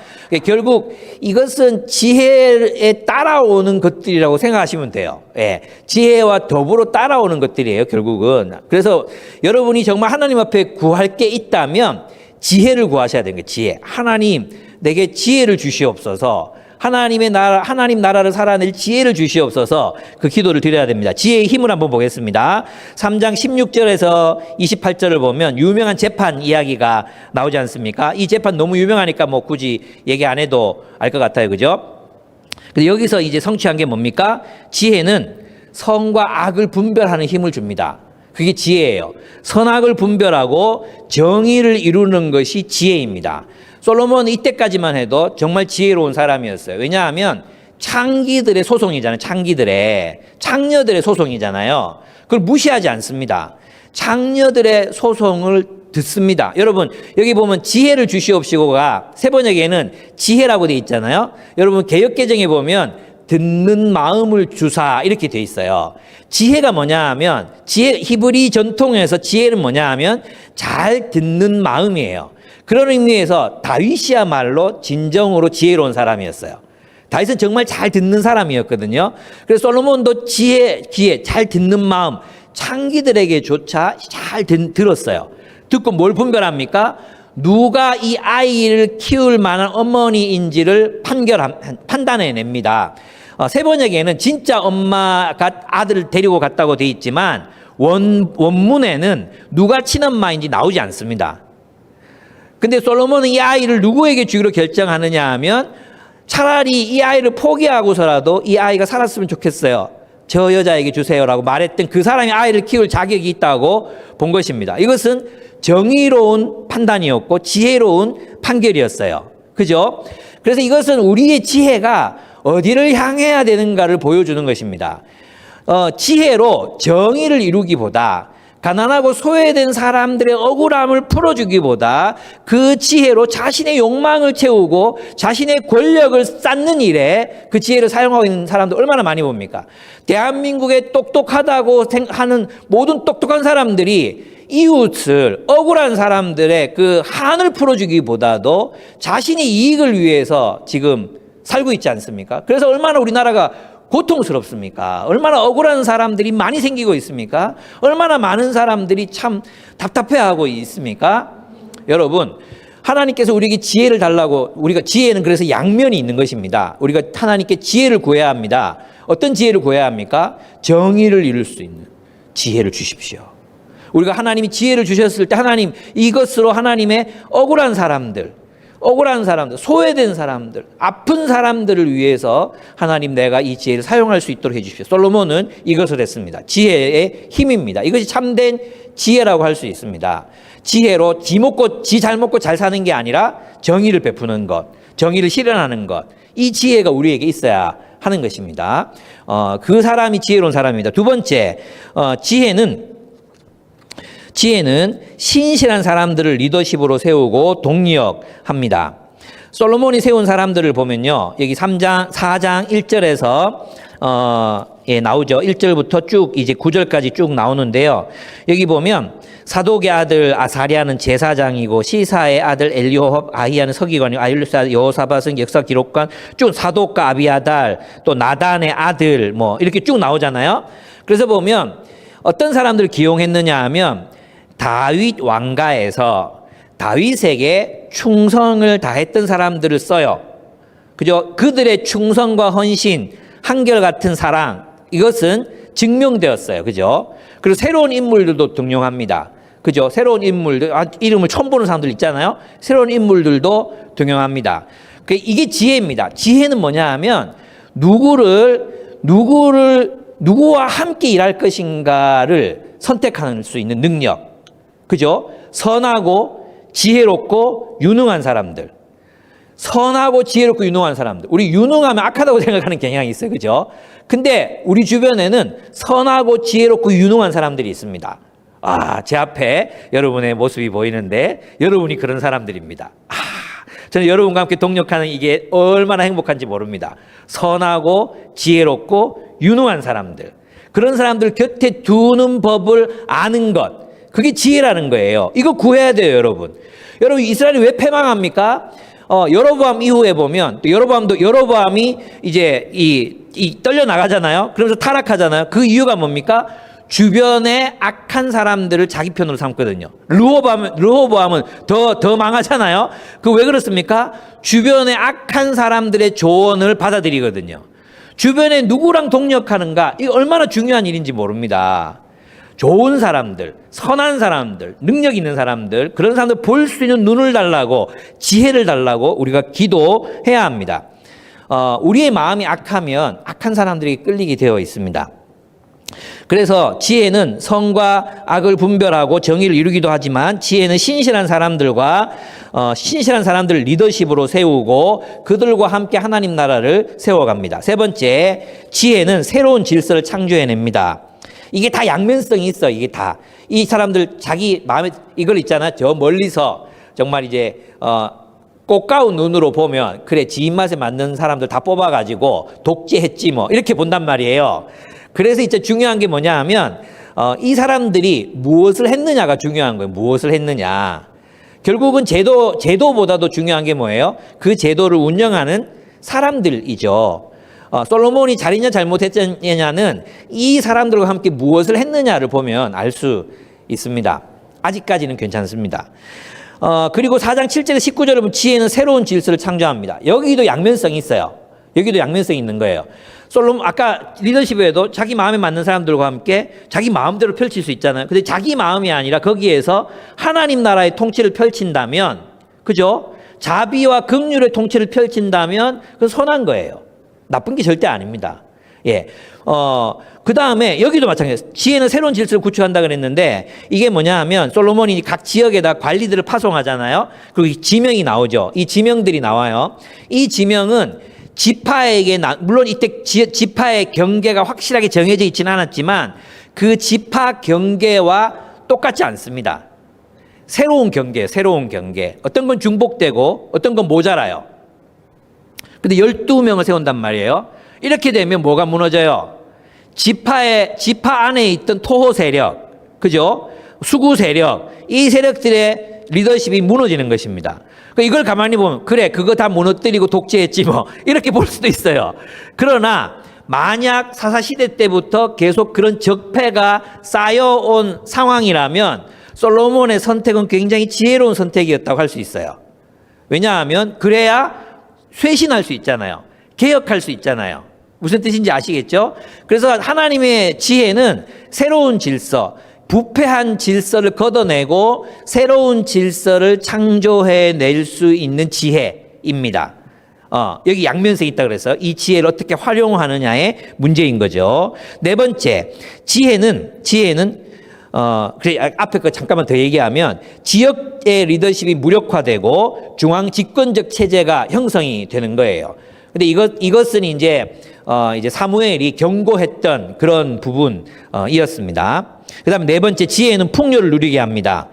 결국 이것은 지혜에 따라오는 것들이라고 생각하시면 돼요. 예, 지혜와 더불어 따라오는 것들이에요, 결국은. 그래서 여러분이 정말 하나님 앞에 구할 게 있다면 지혜를 구하셔야 되는 거예요. 지혜. 하나님, 내게 지혜를 주시옵소서. 하나님 나라를 살아낼 지혜를 주시옵소서. 그 기도를 드려야 됩니다. 지혜의 힘을 한번 보겠습니다. 3장 16절에서 28절을 보면 유명한 재판 이야기가 나오지 않습니까? 이 재판 너무 유명하니까 뭐 굳이 얘기 안 해도 알 것 같아요. 그죠? 근데 여기서 이제 성취한 게 뭡니까? 지혜는 선과 악을 분별하는 힘을 줍니다. 그게 지혜예요. 선악을 분별하고 정의를 이루는 것이 지혜입니다. 솔로몬은 이때까지만 해도 정말 지혜로운 사람이었어요. 왜냐하면 창기들의 소송이잖아요. 창녀들의 소송이잖아요. 그걸 무시하지 않습니다. 창녀들의 소송을 듣습니다. 여러분, 여기 보면 지혜를 주시옵시고가 세 번역에는 지혜라고 돼 있잖아요. 여러분, 개역개정에 보면 듣는 마음을 주사 이렇게 돼 있어요. 지혜가 뭐냐 하면 히브리 전통에서 지혜는 뭐냐 하면 잘 듣는 마음이에요. 그런 의미에서 다윗이야말로 진정으로 지혜로운 사람이었어요. 다윗은 정말 잘 듣는 사람이었거든요. 그래서 솔로몬도 귀에 잘 듣는 마음, 창기들에게조차 잘 들었어요. 듣고 뭘 분별합니까? 누가 이 아이를 키울 만한 어머니인지를 판단해냅니다. 세 번역에는 진짜 엄마가 아들을 데리고 갔다고 돼 있지만 원문에는 누가 친엄마인지 나오지 않습니다. 근데 솔로몬은 이 아이를 누구에게 주기로 결정하느냐 하면 차라리 이 아이를 포기하고서라도 이 아이가 살았으면 좋겠어요. 저 여자에게 주세요라고 말했던 그 사람이 아이를 키울 자격이 있다고 본 것입니다. 이것은 정의로운 판단이었고 지혜로운 판결이었어요. 그죠? 그래서 이것은 우리의 지혜가 어디를 향해야 되는가를 보여주는 것입니다. 지혜로 정의를 이루기보다 가난하고 소외된 사람들의 억울함을 풀어주기보다 그 지혜로 자신의 욕망을 채우고 자신의 권력을 쌓는 일에 그 지혜를 사용하고 있는 사람들 얼마나 많이 봅니까? 대한민국에 똑똑하다고 하는 모든 똑똑한 사람들이 이웃을, 억울한 사람들의 그 한을 풀어주기보다도 자신의 이익을 위해서 지금 살고 있지 않습니까? 그래서 얼마나 우리나라가 고통스럽습니까? 얼마나 억울한 사람들이 많이 생기고 있습니까? 얼마나 많은 사람들이 참 답답해하고 있습니까? 여러분, 하나님께서 우리에게 지혜를 달라고, 우리가 지혜는 그래서 양면이 있는 것입니다. 우리가 하나님께 지혜를 구해야 합니다. 어떤 지혜를 구해야 합니까? 정의를 이룰 수 있는 지혜를 주십시오. 우리가 하나님이 지혜를 주셨을 때 하나님, 이것으로 하나님의 억울한 사람들, 소외된 사람들, 아픈 사람들을 위해서 하나님 내가 이 지혜를 사용할 수 있도록 해주십시오. 솔로몬은 이것을 했습니다. 지혜의 힘입니다. 이것이 참된 지혜라고 할 수 있습니다. 지혜로 지 잘 먹고 잘 사는 게 아니라 정의를 베푸는 것, 정의를 실현하는 것, 이 지혜가 우리에게 있어야 하는 것입니다. 그 사람이 지혜로운 사람입니다. 두 번째, 지혜는 신실한 사람들을 리더십으로 세우고 독려합니다. 솔로몬이 세운 사람들을 보면요. 여기 4장 1절에서 나오죠. 1절부터 쭉 이제 9절까지 쭉 나오는데요. 여기 보면 사독의 아들 아사랴는 제사장이고 시사의 아들 엘리호합 아히야는 서기관이고 아율루스 아들 여호사밧은 역사 기록관 쭉 사독과 아비아달 또 나단의 아들 뭐 이렇게 쭉 나오잖아요. 그래서 보면 어떤 사람들을 기용했느냐 하면 다윗 왕가에서 다윗에게 충성을 다했던 사람들을 써요. 그죠? 그들의 충성과 헌신, 한결같은 사랑 이것은 증명되었어요. 그죠? 그리고 새로운 인물들도 등용합니다. 그죠? 새로운 인물들, 이름을 처음 보는 사람들 있잖아요. 새로운 인물들도 등용합니다. 이게 지혜입니다. 지혜는 뭐냐 하면 누구와 함께 일할 것인가를 선택할 수 있는 능력. 그죠? 선하고 지혜롭고 유능한 사람들. 선하고 지혜롭고 유능한 사람들. 우리 유능하면 악하다고 생각하는 경향이 있어요. 그죠? 근데 우리 주변에는 선하고 지혜롭고 유능한 사람들이 있습니다. 제 앞에 여러분의 모습이 보이는데 여러분이 그런 사람들입니다. 저는 여러분과 함께 동력하는 이게 얼마나 행복한지 모릅니다. 선하고 지혜롭고 유능한 사람들. 그런 사람들 곁에 두는 법을 아는 것. 그게 지혜라는 거예요. 이거 구해야 돼요, 여러분. 여러분, 이스라엘이 왜 패망합니까? 여로보암 이후에 보면 또 여로보암이 이제 이 떨려 나가잖아요. 그러면서 타락하잖아요. 그 이유가 뭡니까? 주변에 악한 사람들을 자기 편으로 삼거든요. 르호보암은 더 망하잖아요. 그 왜 그렇습니까? 주변에 악한 사람들의 조언을 받아들이거든요. 주변에 누구랑 동력하는가? 이거 얼마나 중요한 일인지 모릅니다. 좋은 사람들, 선한 사람들, 능력 있는 사람들, 그런 사람들 볼 수 있는 눈을 달라고, 지혜를 달라고 우리가 기도해야 합니다. 우리의 마음이 악하면 악한 사람들이 끌리게 되어 있습니다. 그래서 지혜는 선과 악을 분별하고 정의를 이루기도 하지만 지혜는 신실한 사람들과 신실한 사람들을 리더십으로 세우고 그들과 함께 하나님 나라를 세워갑니다. 세 번째, 지혜는 새로운 질서를 창조해냅니다. 이게 다 양면성이 있어. 이게 다. 이 사람들 자기 마음에 이걸 있잖아. 저 멀리서 정말 이제 꽃가운 눈으로 보면 그래 지 입맛에 맞는 사람들 다 뽑아가지고 독재했지 뭐 이렇게 본단 말이에요. 그래서 이제 중요한 게 뭐냐 하면 이 사람들이 무엇을 했느냐가 중요한 거예요. 무엇을 했느냐. 결국은 제도보다도 중요한 게 뭐예요? 그 제도를 운영하는 사람들이죠. 솔로몬이 잘했냐 잘못했느냐는 이 사람들과 함께 무엇을 했느냐를 보면 알 수 있습니다. 아직까지는 괜찮습니다. 그리고 4장 7절에서 19절에 보면 지혜는 새로운 질서를 창조합니다. 여기도 양면성이 있어요. 여기도 양면성이 있는 거예요. 솔로몬 아까 리더십에도 자기 마음에 맞는 사람들과 함께 자기 마음대로 펼칠 수 있잖아요. 근데 자기 마음이 아니라 거기에서 하나님 나라의 통치를 펼친다면, 그죠? 자비와 긍휼의 통치를 펼친다면 그건 선한 거예요. 나쁜 게 절대 아닙니다. 예. 그 다음에 여기도 마찬가지예요. 지혜는 새로운 질서를 구축한다 그랬는데 이게 뭐냐 하면 솔로몬이 각 지역에다 관리들을 파송하잖아요. 그리고 이 지명이 나오죠. 이 지명들이 나와요. 이 지명은 지파에게 물론 이때 지파의 경계가 확실하게 정해져 있지는 않았지만 그 지파 경계와 똑같지 않습니다. 새로운 경계. 어떤 건 중복되고 어떤 건 모자라요. 근데 12명을 세운단 말이에요. 이렇게 되면 뭐가 무너져요? 지파 안에 있던 토호 세력, 그죠? 수구 세력, 이 세력들의 리더십이 무너지는 것입니다. 이걸 가만히 보면, 그래, 그거 다 무너뜨리고 독재했지 뭐, 이렇게 볼 수도 있어요. 그러나, 만약 사사시대 때부터 계속 그런 적폐가 쌓여온 상황이라면, 솔로몬의 선택은 굉장히 지혜로운 선택이었다고 할 수 있어요. 왜냐하면, 그래야 쇄신할 수 있잖아요. 개혁할 수 있잖아요. 무슨 뜻인지 아시겠죠? 그래서 하나님의 지혜는 새로운 질서, 부패한 질서를 걷어내고 새로운 질서를 창조해낼 수 있는 지혜입니다. 여기 양면성이 있다 그래서 이 지혜를 어떻게 활용하느냐의 문제인 거죠. 네 번째, 지혜는 그래 앞에 거 잠깐만 더 얘기하면 지역의 리더십이 무력화되고 중앙 집권적 체제가 형성이 되는 거예요. 근데 이것은 이제 사무엘이 경고했던 그런 부분이었습니다. 그 다음에 네 번째, 지혜는 풍요를 누리게 합니다.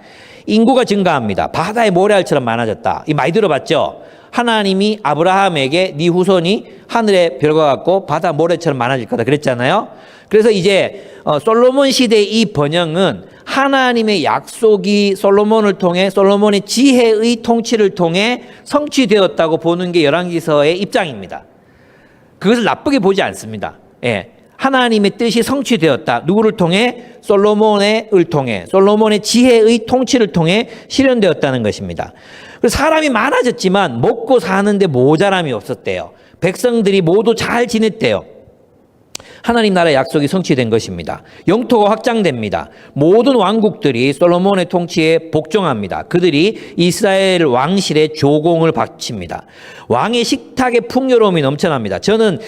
인구가 증가합니다. 바다의 모래알처럼 많아졌다. 이 많이 들어봤죠? 하나님이 아브라함에게 네 후손이 하늘의 별과 같고 바다 모래처럼 많아질 거다 그랬잖아요. 그래서 이제 솔로몬 시대의 이 번영은 하나님의 약속이 솔로몬을 통해 솔로몬의 지혜의 통치를 통해 성취되었다고 보는 게 열왕기서의 입장입니다. 그것을 나쁘게 보지 않습니다. 예. 하나님의 뜻이 성취되었다. 누구를 통해? 솔로몬을 통해, 솔로몬의 지혜의 통치를 통해 실현되었다는 것입니다. 그래서 사람이 많아졌지만 먹고 사는데 모자람이 없었대요. 백성들이 모두 잘 지냈대요. 하나님 나라의 약속이 성취된 것입니다. 영토가 확장됩니다. 모든 왕국들이 솔로몬의 통치에 복종합니다. 그들이 이스라엘 왕실의 조공을 바칩니다. 왕의 식탁에 풍요로움이 넘쳐납니다. 저는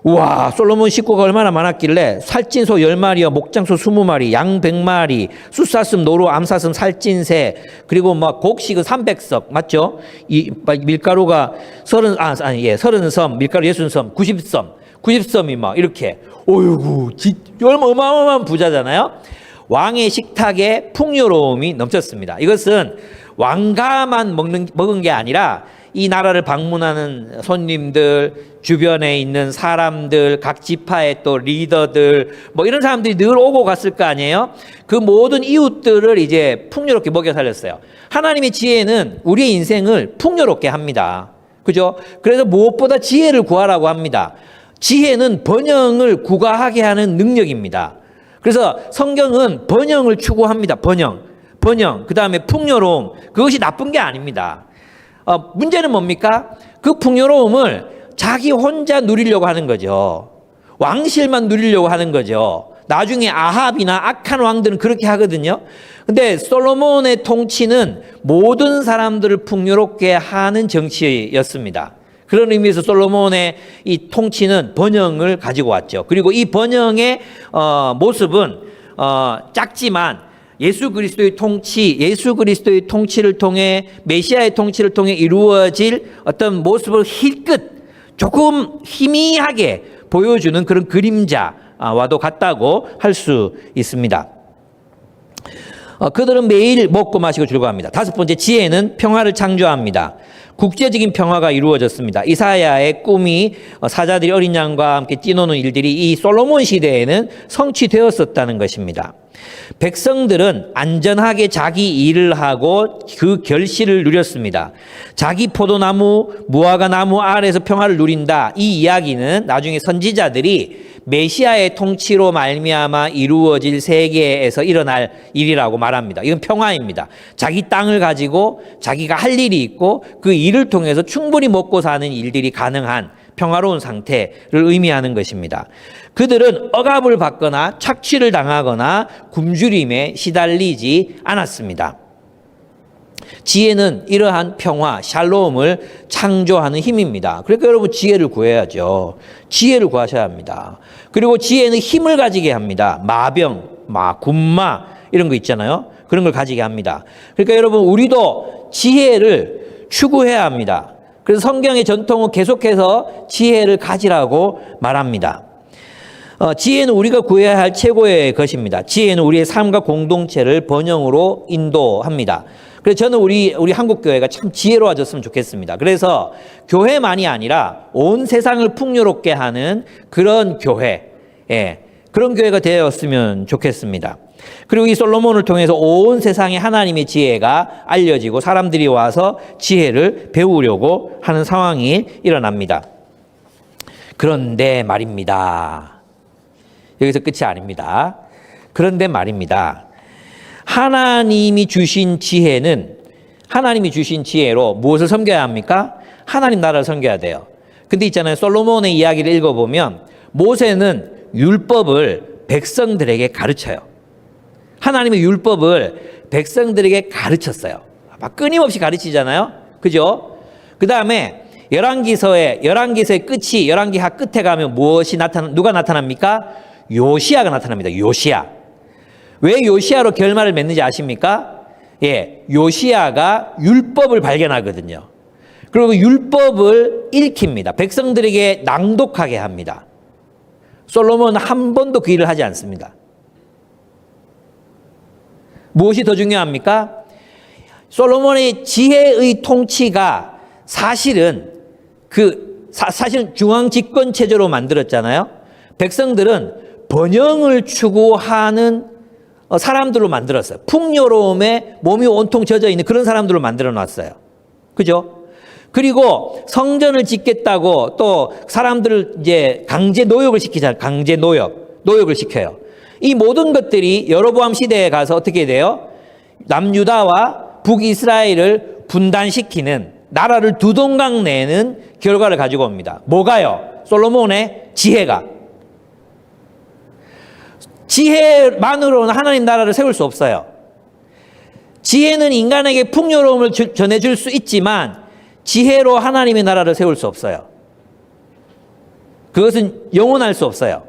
우와, 솔로몬 식구가 얼마나 많았길래 살찐소 10마리와 목장소 20마리, 양 100마리, 숫사슴, 노루, 암사슴, 살찐새, 그리고 막 곡식은 300석, 맞죠? 이 밀가루가 30섬, 밀가루 60섬, 90섬이 막 이렇게, 어이구, 어마어마한 부자잖아요? 왕의 식탁에 풍요로움이 넘쳤습니다. 이것은 왕가만 먹은 게 아니라 이 나라를 방문하는 손님들, 주변에 있는 사람들, 각 지파의 또 리더들, 뭐 이런 사람들이 늘 오고 갔을 거 아니에요? 그 모든 이웃들을 이제 풍요롭게 먹여 살렸어요. 하나님의 지혜는 우리의 인생을 풍요롭게 합니다. 그죠? 그래서 무엇보다 지혜를 구하라고 합니다. 지혜는 번영을 구가하게 하는 능력입니다. 그래서 성경은 번영을 추구합니다. 번영. 그 다음에 풍요로움. 그것이 나쁜 게 아닙니다. 문제는 뭡니까? 그 풍요로움을 자기 혼자 누리려고 하는 거죠. 왕실만 누리려고 하는 거죠. 나중에 아합이나 악한 왕들은 그렇게 하거든요. 근데 솔로몬의 통치는 모든 사람들을 풍요롭게 하는 정치였습니다. 그런 의미에서 솔로몬의 이 통치는 번영을 가지고 왔죠. 그리고 이 번영의 모습은 작지만 예수 그리스도의 통치를 통해 메시아의 통치를 통해 이루어질 어떤 모습을 힐끗 조금 희미하게 보여주는 그런 그림자와도 같다고 할 수 있습니다. 그들은 매일 먹고 마시고 즐거워합니다. 5번째, 지혜는 평화를 창조합니다. 국제적인 평화가 이루어졌습니다. 이사야의 꿈이 사자들이 어린 양과 함께 뛰노는 일들이 이 솔로몬 시대에는 성취되었었다는 것입니다. 백성들은 안전하게 자기 일을 하고 그 결실을 누렸습니다. 자기 포도나무, 무화과 나무 아래에서 평화를 누린다. 이 이야기는 나중에 선지자들이 메시아의 통치로 말미암아 이루어질 세계에서 일어날 일이라고 말합니다. 이건 평화입니다. 자기 땅을 가지고 자기가 할 일이 있고 그 일을 통해서 충분히 먹고 사는 일들이 가능한 평화로운 상태를 의미하는 것입니다. 그들은 억압을 받거나 착취를 당하거나 굶주림에 시달리지 않았습니다. 지혜는 이러한 평화, 샬롬을 창조하는 힘입니다. 그러니까 여러분 지혜를 구해야죠. 지혜를 구하셔야 합니다. 그리고 지혜는 힘을 가지게 합니다. 마병, 군마 이런 거 있잖아요. 그런 걸 가지게 합니다. 그러니까 여러분 우리도 지혜를 추구해야 합니다. 그래서 성경의 전통은 계속해서 지혜를 가지라고 말합니다. 지혜는 우리가 구해야 할 최고의 것입니다. 지혜는 우리의 삶과 공동체를 번영으로 인도합니다. 그래서 저는 우리 한국 교회가 참 지혜로워졌으면 좋겠습니다. 그래서 교회만이 아니라 온 세상을 풍요롭게 하는 그런 교회, 그런 교회가 되었으면 좋겠습니다. 그리고 이 솔로몬을 통해서 온 세상에 하나님의 지혜가 알려지고 사람들이 와서 지혜를 배우려고 하는 상황이 일어납니다. 그런데 말입니다. 여기서 끝이 아닙니다. 그런데 말입니다. 하나님이 주신 지혜로 무엇을 섬겨야 합니까? 하나님 나라를 섬겨야 돼요. 근데 있잖아요. 솔로몬의 이야기를 읽어보면 모세는 율법을 백성들에게 가르쳐요. 하나님의 율법을 백성들에게 가르쳤어요. 막 끊임없이 가르치잖아요. 그죠? 그 다음에 열왕기서의 끝이, 열왕기하 끝에 가면 누가 나타납니까? 요시야가 나타납니다. 요시야. 왜 요시야로 결말을 맺는지 아십니까? 요시야가 율법을 발견하거든요. 그리고 율법을 읽힙니다. 백성들에게 낭독하게 합니다. 솔로몬은 한 번도 그 일을 하지 않습니다. 무엇이 더 중요합니까? 솔로몬의 지혜의 통치가 사실은 사실은 중앙 집권 체제로 만들었잖아요. 백성들은 번영을 추구하는 사람들로 만들었어요. 풍요로움에 몸이 온통 젖어 있는 그런 사람들로 만들어 놨어요. 그죠? 그리고 성전을 짓겠다고 또 사람들을 이제 강제 노역을 시키잖아요. 강제 노역을 시켜요. 이 모든 것들이 여로보암 시대에 가서 어떻게 돼요? 남유다와 북이스라엘을 분단시키는, 나라를 두 동강 내는 결과를 가지고 옵니다. 뭐가요? 솔로몬의 지혜가. 지혜만으로는 하나님 나라를 세울 수 없어요. 지혜는 인간에게 풍요로움을 전해줄 수 있지만 지혜로 하나님의 나라를 세울 수 없어요. 그것은 영원할 수 없어요.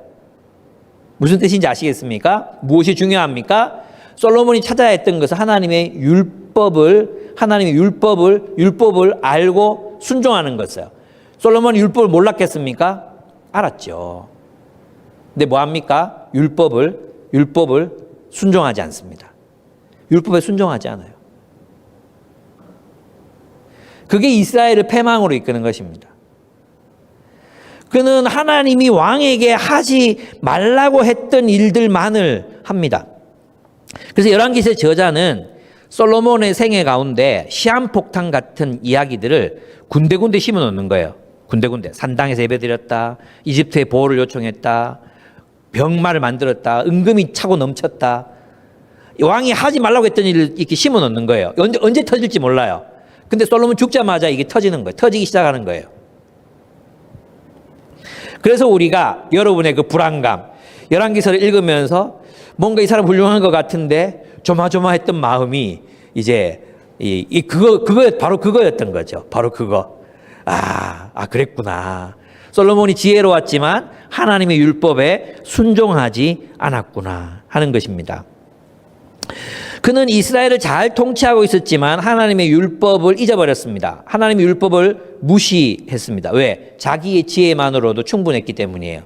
무슨 뜻인지 아시겠습니까? 무엇이 중요합니까? 솔로몬이 찾아야 했던 것은 하나님의 율법을 알고 순종하는 것이에요. 솔로몬이 율법을 몰랐겠습니까? 알았죠. 근데 뭐 합니까? 율법을 순종하지 않습니다. 율법에 순종하지 않아요. 그게 이스라엘을 패망으로 이끄는 것입니다. 그는 하나님이 왕에게 하지 말라고 했던 일들만을 합니다. 그래서 열왕기서의 저자는 솔로몬의 생애 가운데 시한폭탄 같은 이야기들을 군데군데 심어 놓는 거예요. 군데군데. 산당에서 예배드렸다. 이집트에 보호를 요청했다. 병마를 만들었다. 은금이 차고 넘쳤다. 왕이 하지 말라고 했던 일을 이렇게 심어 놓는 거예요. 언제 터질지 몰라요. 근데 솔로몬 죽자마자 이게 터지는 거예요. 터지기 시작하는 거예요. 그래서 우리가 여러분의 그 불안감, 열왕기서를 읽으면서 뭔가 이 사람 훌륭한 것 같은데 조마조마했던 마음이 이제 바로 그거였던 거죠. 바로 그거. 그랬구나. 솔로몬이 지혜로웠지만 하나님의 율법에 순종하지 않았구나 하는 것입니다. 그는 이스라엘을 잘 통치하고 있었지만 하나님의 율법을 잊어버렸습니다. 하나님의 율법을 무시했습니다. 왜? 자기의 지혜만으로도 충분했기 때문이에요.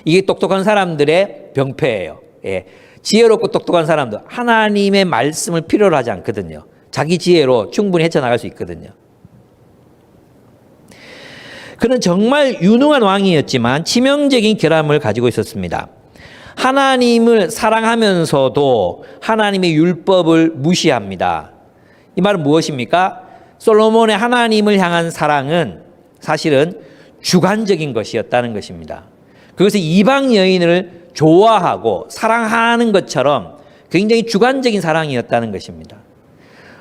이게 똑똑한 사람들의 병폐예요. 예. 지혜롭고 똑똑한 사람들, 하나님의 말씀을 필요로 하지 않거든요. 자기 지혜로 충분히 헤쳐나갈 수 있거든요. 그는 정말 유능한 왕이었지만 치명적인 결함을 가지고 있었습니다. 하나님을 사랑하면서도 하나님의 율법을 무시합니다. 이 말은 무엇입니까? 솔로몬의 하나님을 향한 사랑은 사실은 주관적인 것이었다는 것입니다. 그것을 이방 여인을 좋아하고 사랑하는 것처럼 굉장히 주관적인 사랑이었다는 것입니다.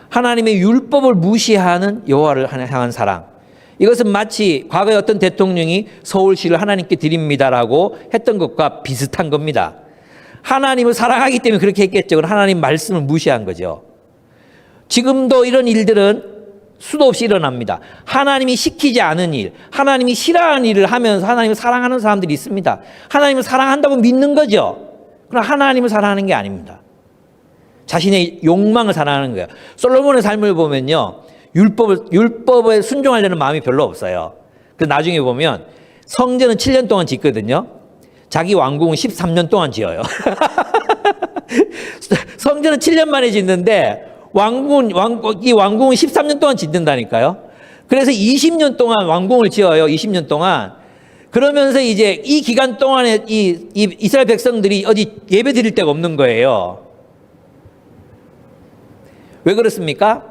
하나님의 율법을 무시하는 여호와를 향한 사랑. 이것은 마치 과거에 어떤 대통령이 서울시를 하나님께 드립니다라고 했던 것과 비슷한 겁니다. 하나님을 사랑하기 때문에 그렇게 했겠죠. 하나님 말씀을 무시한 거죠. 지금도 이런 일들은 수도 없이 일어납니다. 하나님이 시키지 않은 일, 하나님이 싫어하는 일을 하면서 하나님을 사랑하는 사람들이 있습니다. 하나님을 사랑한다고 믿는 거죠. 그러나 하나님을 사랑하는 게 아닙니다. 자신의 욕망을 사랑하는 거예요. 솔로몬의 삶을 보면요. 율법에 순종하려는 마음이 별로 없어요. 그 나중에 보면 성전은 7년 동안 짓거든요. 자기 왕궁은 13년 동안 지어요. 성전은 7년 만에 짓는데 이 왕궁은 13년 동안 짓는다니까요. 그래서 20년 동안 왕궁을 지어요. 20년 동안. 그러면서 이제 이 기간 동안에 이 이스라엘 백성들이 어디 예배 드릴 데가 없는 거예요. 왜 그렇습니까?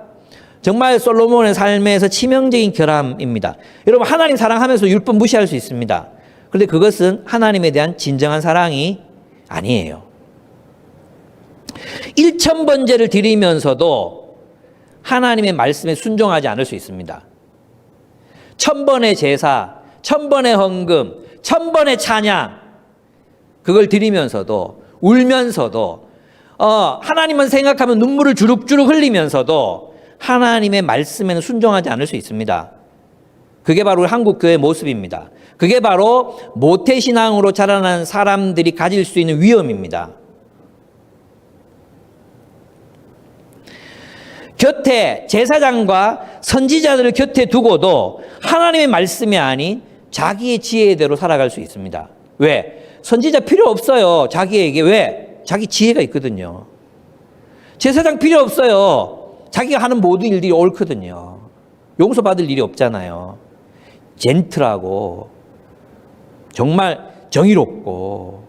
정말 솔로몬의 삶에서 치명적인 결함입니다. 여러분, 하나님 사랑하면서 율법 무시할 수 있습니다. 그런데 그것은 하나님에 대한 진정한 사랑이 아니에요. 1000번제를 드리면서도 하나님의 말씀에 순종하지 않을 수 있습니다. 1000번의 제사, 1000번의 헌금, 1000번의 찬양, 그걸 드리면서도 울면서도 하나님만 생각하면 눈물을 주룩주룩 흘리면서도 하나님의 말씀에는 순종하지 않을 수 있습니다. 그게 바로 한국교회의 모습입니다. 그게 바로 모태신앙으로 자라난 사람들이 가질 수 있는 위험입니다. 곁에 제사장과 선지자들을 곁에 두고도 하나님의 말씀이 아닌 자기의 지혜대로 살아갈 수 있습니다. 왜? 선지자 필요 없어요. 자기에게. 왜? 자기 지혜가 있거든요. 제사장 필요 없어요. 자기가 하는 모든 일들이 옳거든요. 용서받을 일이 없잖아요. 젠틀하고 정말 정의롭고.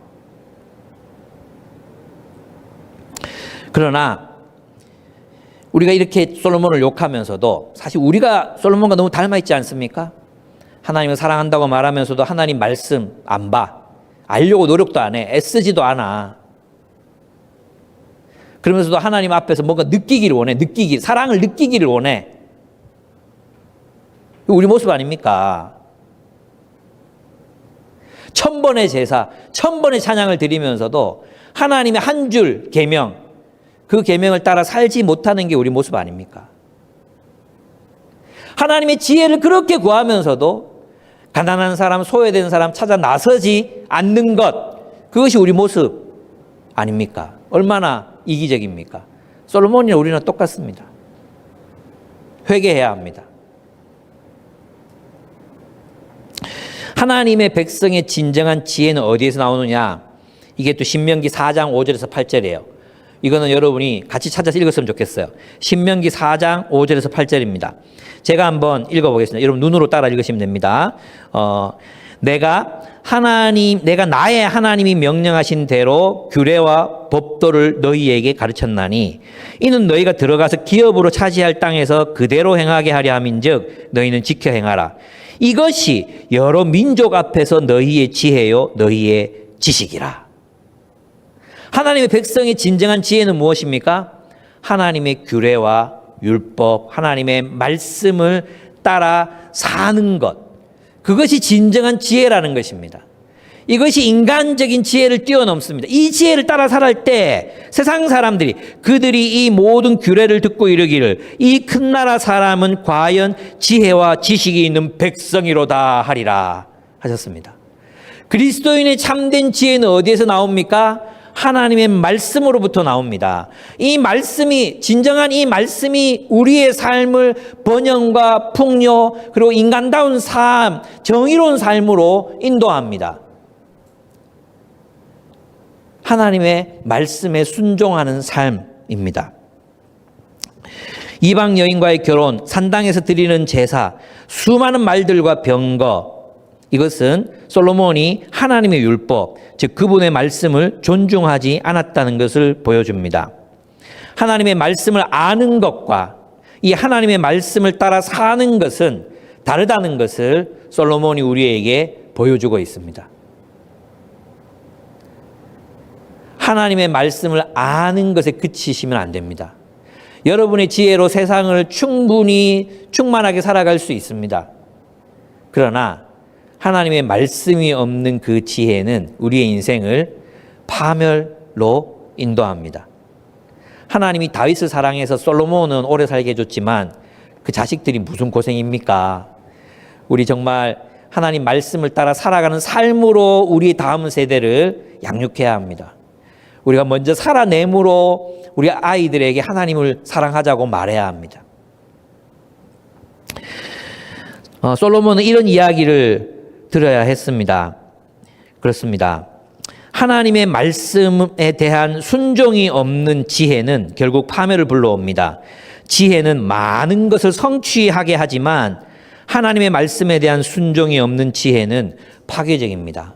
그러나 우리가 이렇게 솔로몬을 욕하면서도 사실 우리가 솔로몬과 너무 닮아 있지 않습니까? 하나님을 사랑한다고 말하면서도 하나님 말씀 안 봐. 알려고 노력도 안 해. 애쓰지도 않아. 그러면서도 하나님 앞에서 뭔가 느끼기를 원해. 사랑을 느끼기를 원해. 우리 모습 아닙니까? 1000번의 제사, 1000번의 찬양을 드리면서도 하나님의 한 줄 계명, 그 계명을 따라 살지 못하는 게 우리 모습 아닙니까? 하나님의 지혜를 그렇게 구하면서도 가난한 사람, 소외된 사람 찾아 나서지 않는 것, 그것이 우리 모습 아닙니까? 얼마나 이기적입니까? 솔로몬이나 우리는 똑같습니다. 회개해야 합니다. 하나님의 백성의 진정한 지혜는 어디에서 나오느냐? 이게 또 신명기 4장 5절에서 8절이에요. 이거는 여러분이 같이 찾아서 읽었으면 좋겠어요. 신명기 4장 5절에서 8절입니다. 제가 한번 읽어보겠습니다. 여러분 눈으로 따라 읽으시면 됩니다. 내가 나의 하나님이 명령하신 대로 규례와 법도를 너희에게 가르쳤나니 이는 너희가 들어가서 기업으로 차지할 땅에서 그대로 행하게 하려 함인즉 너희는 지켜 행하라. 이것이 여러 민족 앞에서 너희의 지혜요 너희의 지식이라. 하나님의 백성의 진정한 지혜는 무엇입니까? 하나님의 규례와 율법, 하나님의 말씀을 따라 사는 것. 그것이 진정한 지혜라는 것입니다. 이것이 인간적인 지혜를 뛰어넘습니다. 이 지혜를 따라 살할 때 세상 사람들이 그들이 이 모든 규례를 듣고 이르기를 이 큰 나라 사람은 과연 지혜와 지식이 있는 백성이로다 하리라 하셨습니다. 그리스도인의 참된 지혜는 어디에서 나옵니까? 하나님의 말씀으로부터 나옵니다. 이 말씀이 진정한 이 말씀이 우리의 삶을 번영과 풍요 그리고 인간다운 삶, 정의로운 삶으로 인도합니다. 하나님의 말씀에 순종하는 삶입니다. 이방 여인과의 결혼, 산당에서 드리는 제사, 수많은 말들과 병거, 이것은 솔로몬이 하나님의 율법, 즉 그분의 말씀을 존중하지 않았다는 것을 보여줍니다. 하나님의 말씀을 아는 것과 이 하나님의 말씀을 따라 사는 것은 다르다는 것을 솔로몬이 우리에게 보여주고 있습니다. 하나님의 말씀을 아는 것에 그치시면 안 됩니다. 여러분의 지혜로 세상을 충만하게 살아갈 수 있습니다. 그러나 하나님의 말씀이 없는 그 지혜는 우리의 인생을 파멸로 인도합니다. 하나님이 다윗을 사랑해서 솔로몬은 오래 살게 해줬지만 그 자식들이 무슨 고생입니까? 우리 정말 하나님 말씀을 따라 살아가는 삶으로 우리 다음 세대를 양육해야 합니다. 우리가 먼저 살아내므로 우리 아이들에게 하나님을 사랑하자고 말해야 합니다. 솔로몬은 이런 이야기를 들어야 했습니다. 그렇습니다. 하나님의 말씀에 대한 순종이 없는 지혜는 결국 파멸을 불러옵니다. 지혜는 많은 것을 성취하게 하지만 하나님의 말씀에 대한 순종이 없는 지혜는 파괴적입니다.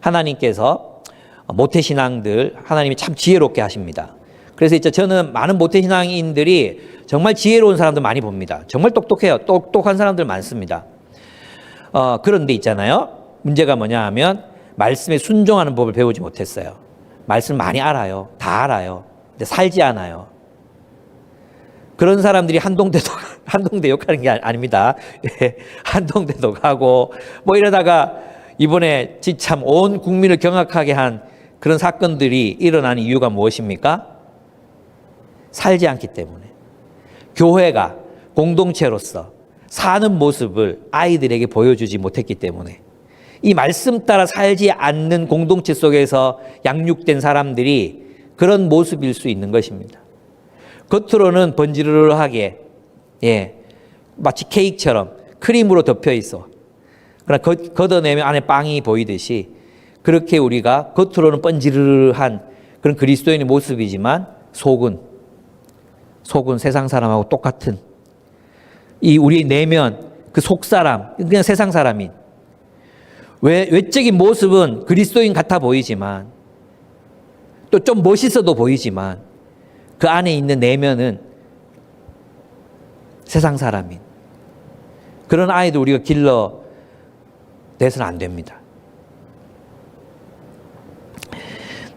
하나님께서 모태신앙들 하나님이 참 지혜롭게 하십니다. 그래서 저는 많은 모태신앙인들이 정말 지혜로운 사람들 많이 봅니다. 정말 똑똑해요. 똑똑한 사람들 많습니다. 그런데 있잖아요. 문제가 뭐냐 하면 말씀에 순종하는 법을 배우지 못했어요. 말씀 많이 알아요. 다 알아요. 근데 살지 않아요. 그런 사람들이 한동대 욕하는 게 아닙니다. 한동대도 가고 뭐 이러다가 이번에 참 온 국민을 경악하게 한 그런 사건들이 일어난 이유가 무엇입니까? 살지 않기 때문에. 교회가 공동체로서 사는 모습을 아이들에게 보여주지 못했기 때문에 이 말씀 따라 살지 않는 공동체 속에서 양육된 사람들이 그런 모습일 수 있는 것입니다. 겉으로는 번지르르하게 마치 케이크처럼 크림으로 덮여 있어. 그러나 걷어내면 안에 빵이 보이듯이 그렇게 우리가 겉으로는 번지르르한 그런 그리스도인의 모습이지만 속은 속은 세상 사람하고 똑같은 이 우리 내면 그 속사람, 그냥 세상 사람인 외적인 모습은 그리스도인 같아 보이지만 또 좀 멋있어도 보이지만 그 안에 있는 내면은 세상 사람인 그런 아이도 우리가 길러내서는 안 됩니다.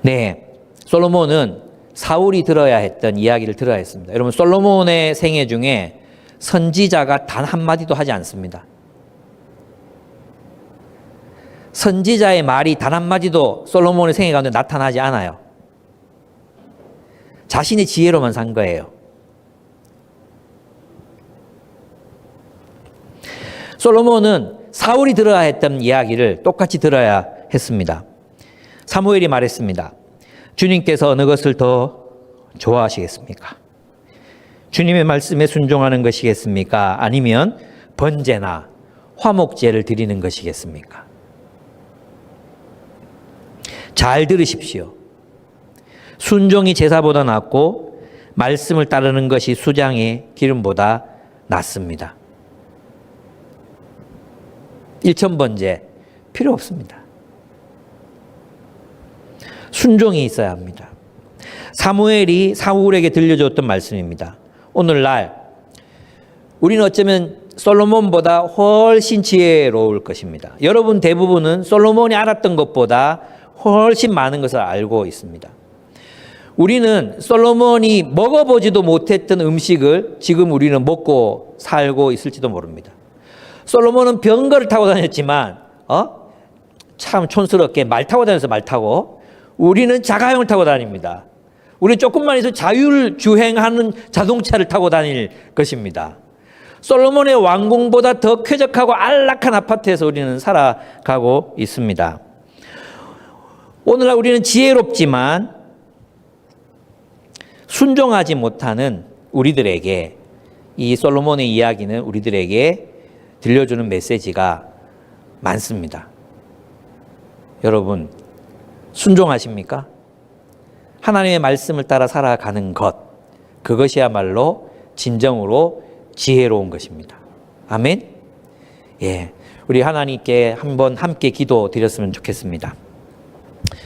네, 솔로몬은 사울이 들어야 했던 이야기를 들어야 했습니다. 여러분, 솔로몬의 생애 중에 선지자가 단 한마디도 하지 않습니다. 선지자의 말이 단 한마디도 솔로몬의 생애 가운데 나타나지 않아요. 자신의 지혜로만 산 거예요. 솔로몬은 사울이 들어야 했던 이야기를 똑같이 들어야 했습니다. 사무엘이 말했습니다. 주님께서 어느 것을 더 좋아하시겠습니까? 주님의 말씀에 순종하는 것이겠습니까? 아니면 번제나 화목제를 드리는 것이겠습니까? 잘 들으십시오. 순종이 제사보다 낫고 말씀을 따르는 것이 수장의 기름보다 낫습니다. 일천번제 필요 없습니다. 순종이 있어야 합니다. 사무엘이 사울에게 들려줬던 말씀입니다. 오늘날 우리는 어쩌면 솔로몬보다 훨씬 지혜로울 것입니다. 여러분 대부분은 솔로몬이 알았던 것보다 훨씬 많은 것을 알고 있습니다. 우리는 솔로몬이 먹어보지도 못했던 음식을 지금 우리는 먹고 살고 있을지도 모릅니다. 솔로몬은 병거를 타고 다녔지만 참 촌스럽게 말 타고 다녀서 말 타고 우리는 자가용을 타고 다닙니다. 우리는 조금만 해서 자율주행하는 자동차를 타고 다닐 것입니다. 솔로몬의 왕궁보다 더 쾌적하고 안락한 아파트에서 우리는 살아가고 있습니다. 오늘날 우리는 지혜롭지만 순종하지 못하는 우리들에게 이 솔로몬의 이야기는 우리들에게 들려주는 메시지가 많습니다. 여러분, 순종하십니까? 하나님의 말씀을 따라 살아가는 것, 그것이야말로 진정으로 지혜로운 것입니다. 아멘? 예, 우리 하나님께 한번 함께 기도 드렸으면 좋겠습니다.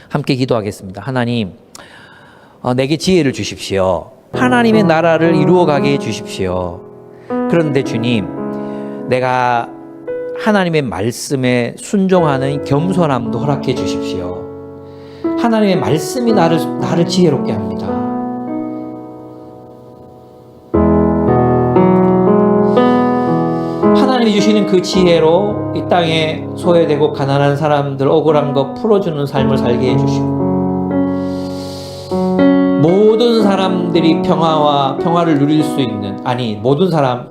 함께 기도하겠습니다. 하나님, 내게 지혜를 주십시오. 하나님의 나라를 이루어가게 해주십시오. 그런데 주님, 내가 하나님의 말씀에 순종하는 겸손함도 허락해 주십시오. 하나님의 말씀이 나를 지혜롭게 합니다. 하나님이 주시는 그 지혜로 이 땅에 소외되고 가난한 사람들 억울한 거 풀어주는 삶을 살게 해주시고 모든 사람들이 평화를 누릴 수 있는, 모든 사람,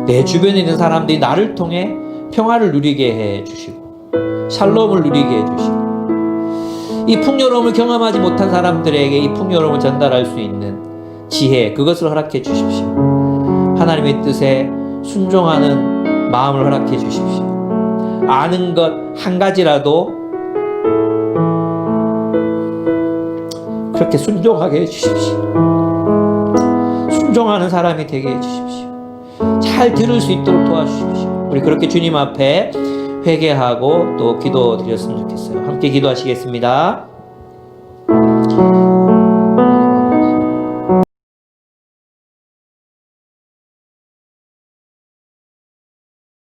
내 주변에 있는 사람들이 나를 통해 평화를 누리게 해주시고 샬롬을 누리게 해주시고 이 풍요로움을 경험하지 못한 사람들에게 이 풍요로움을 전달할 수 있는 지혜, 그것을 허락해 주십시오. 하나님의 뜻에 순종하는 마음을 허락해 주십시오. 아는 것 한 가지라도 그렇게 순종하게 해주십시오. 순종하는 사람이 되게 해주십시오. 잘 들을 수 있도록 도와주십시오. 우리 그렇게 주님 앞에 회개하고 또 기도 드렸으면 좋겠어요. 함께 기도하시겠습니다.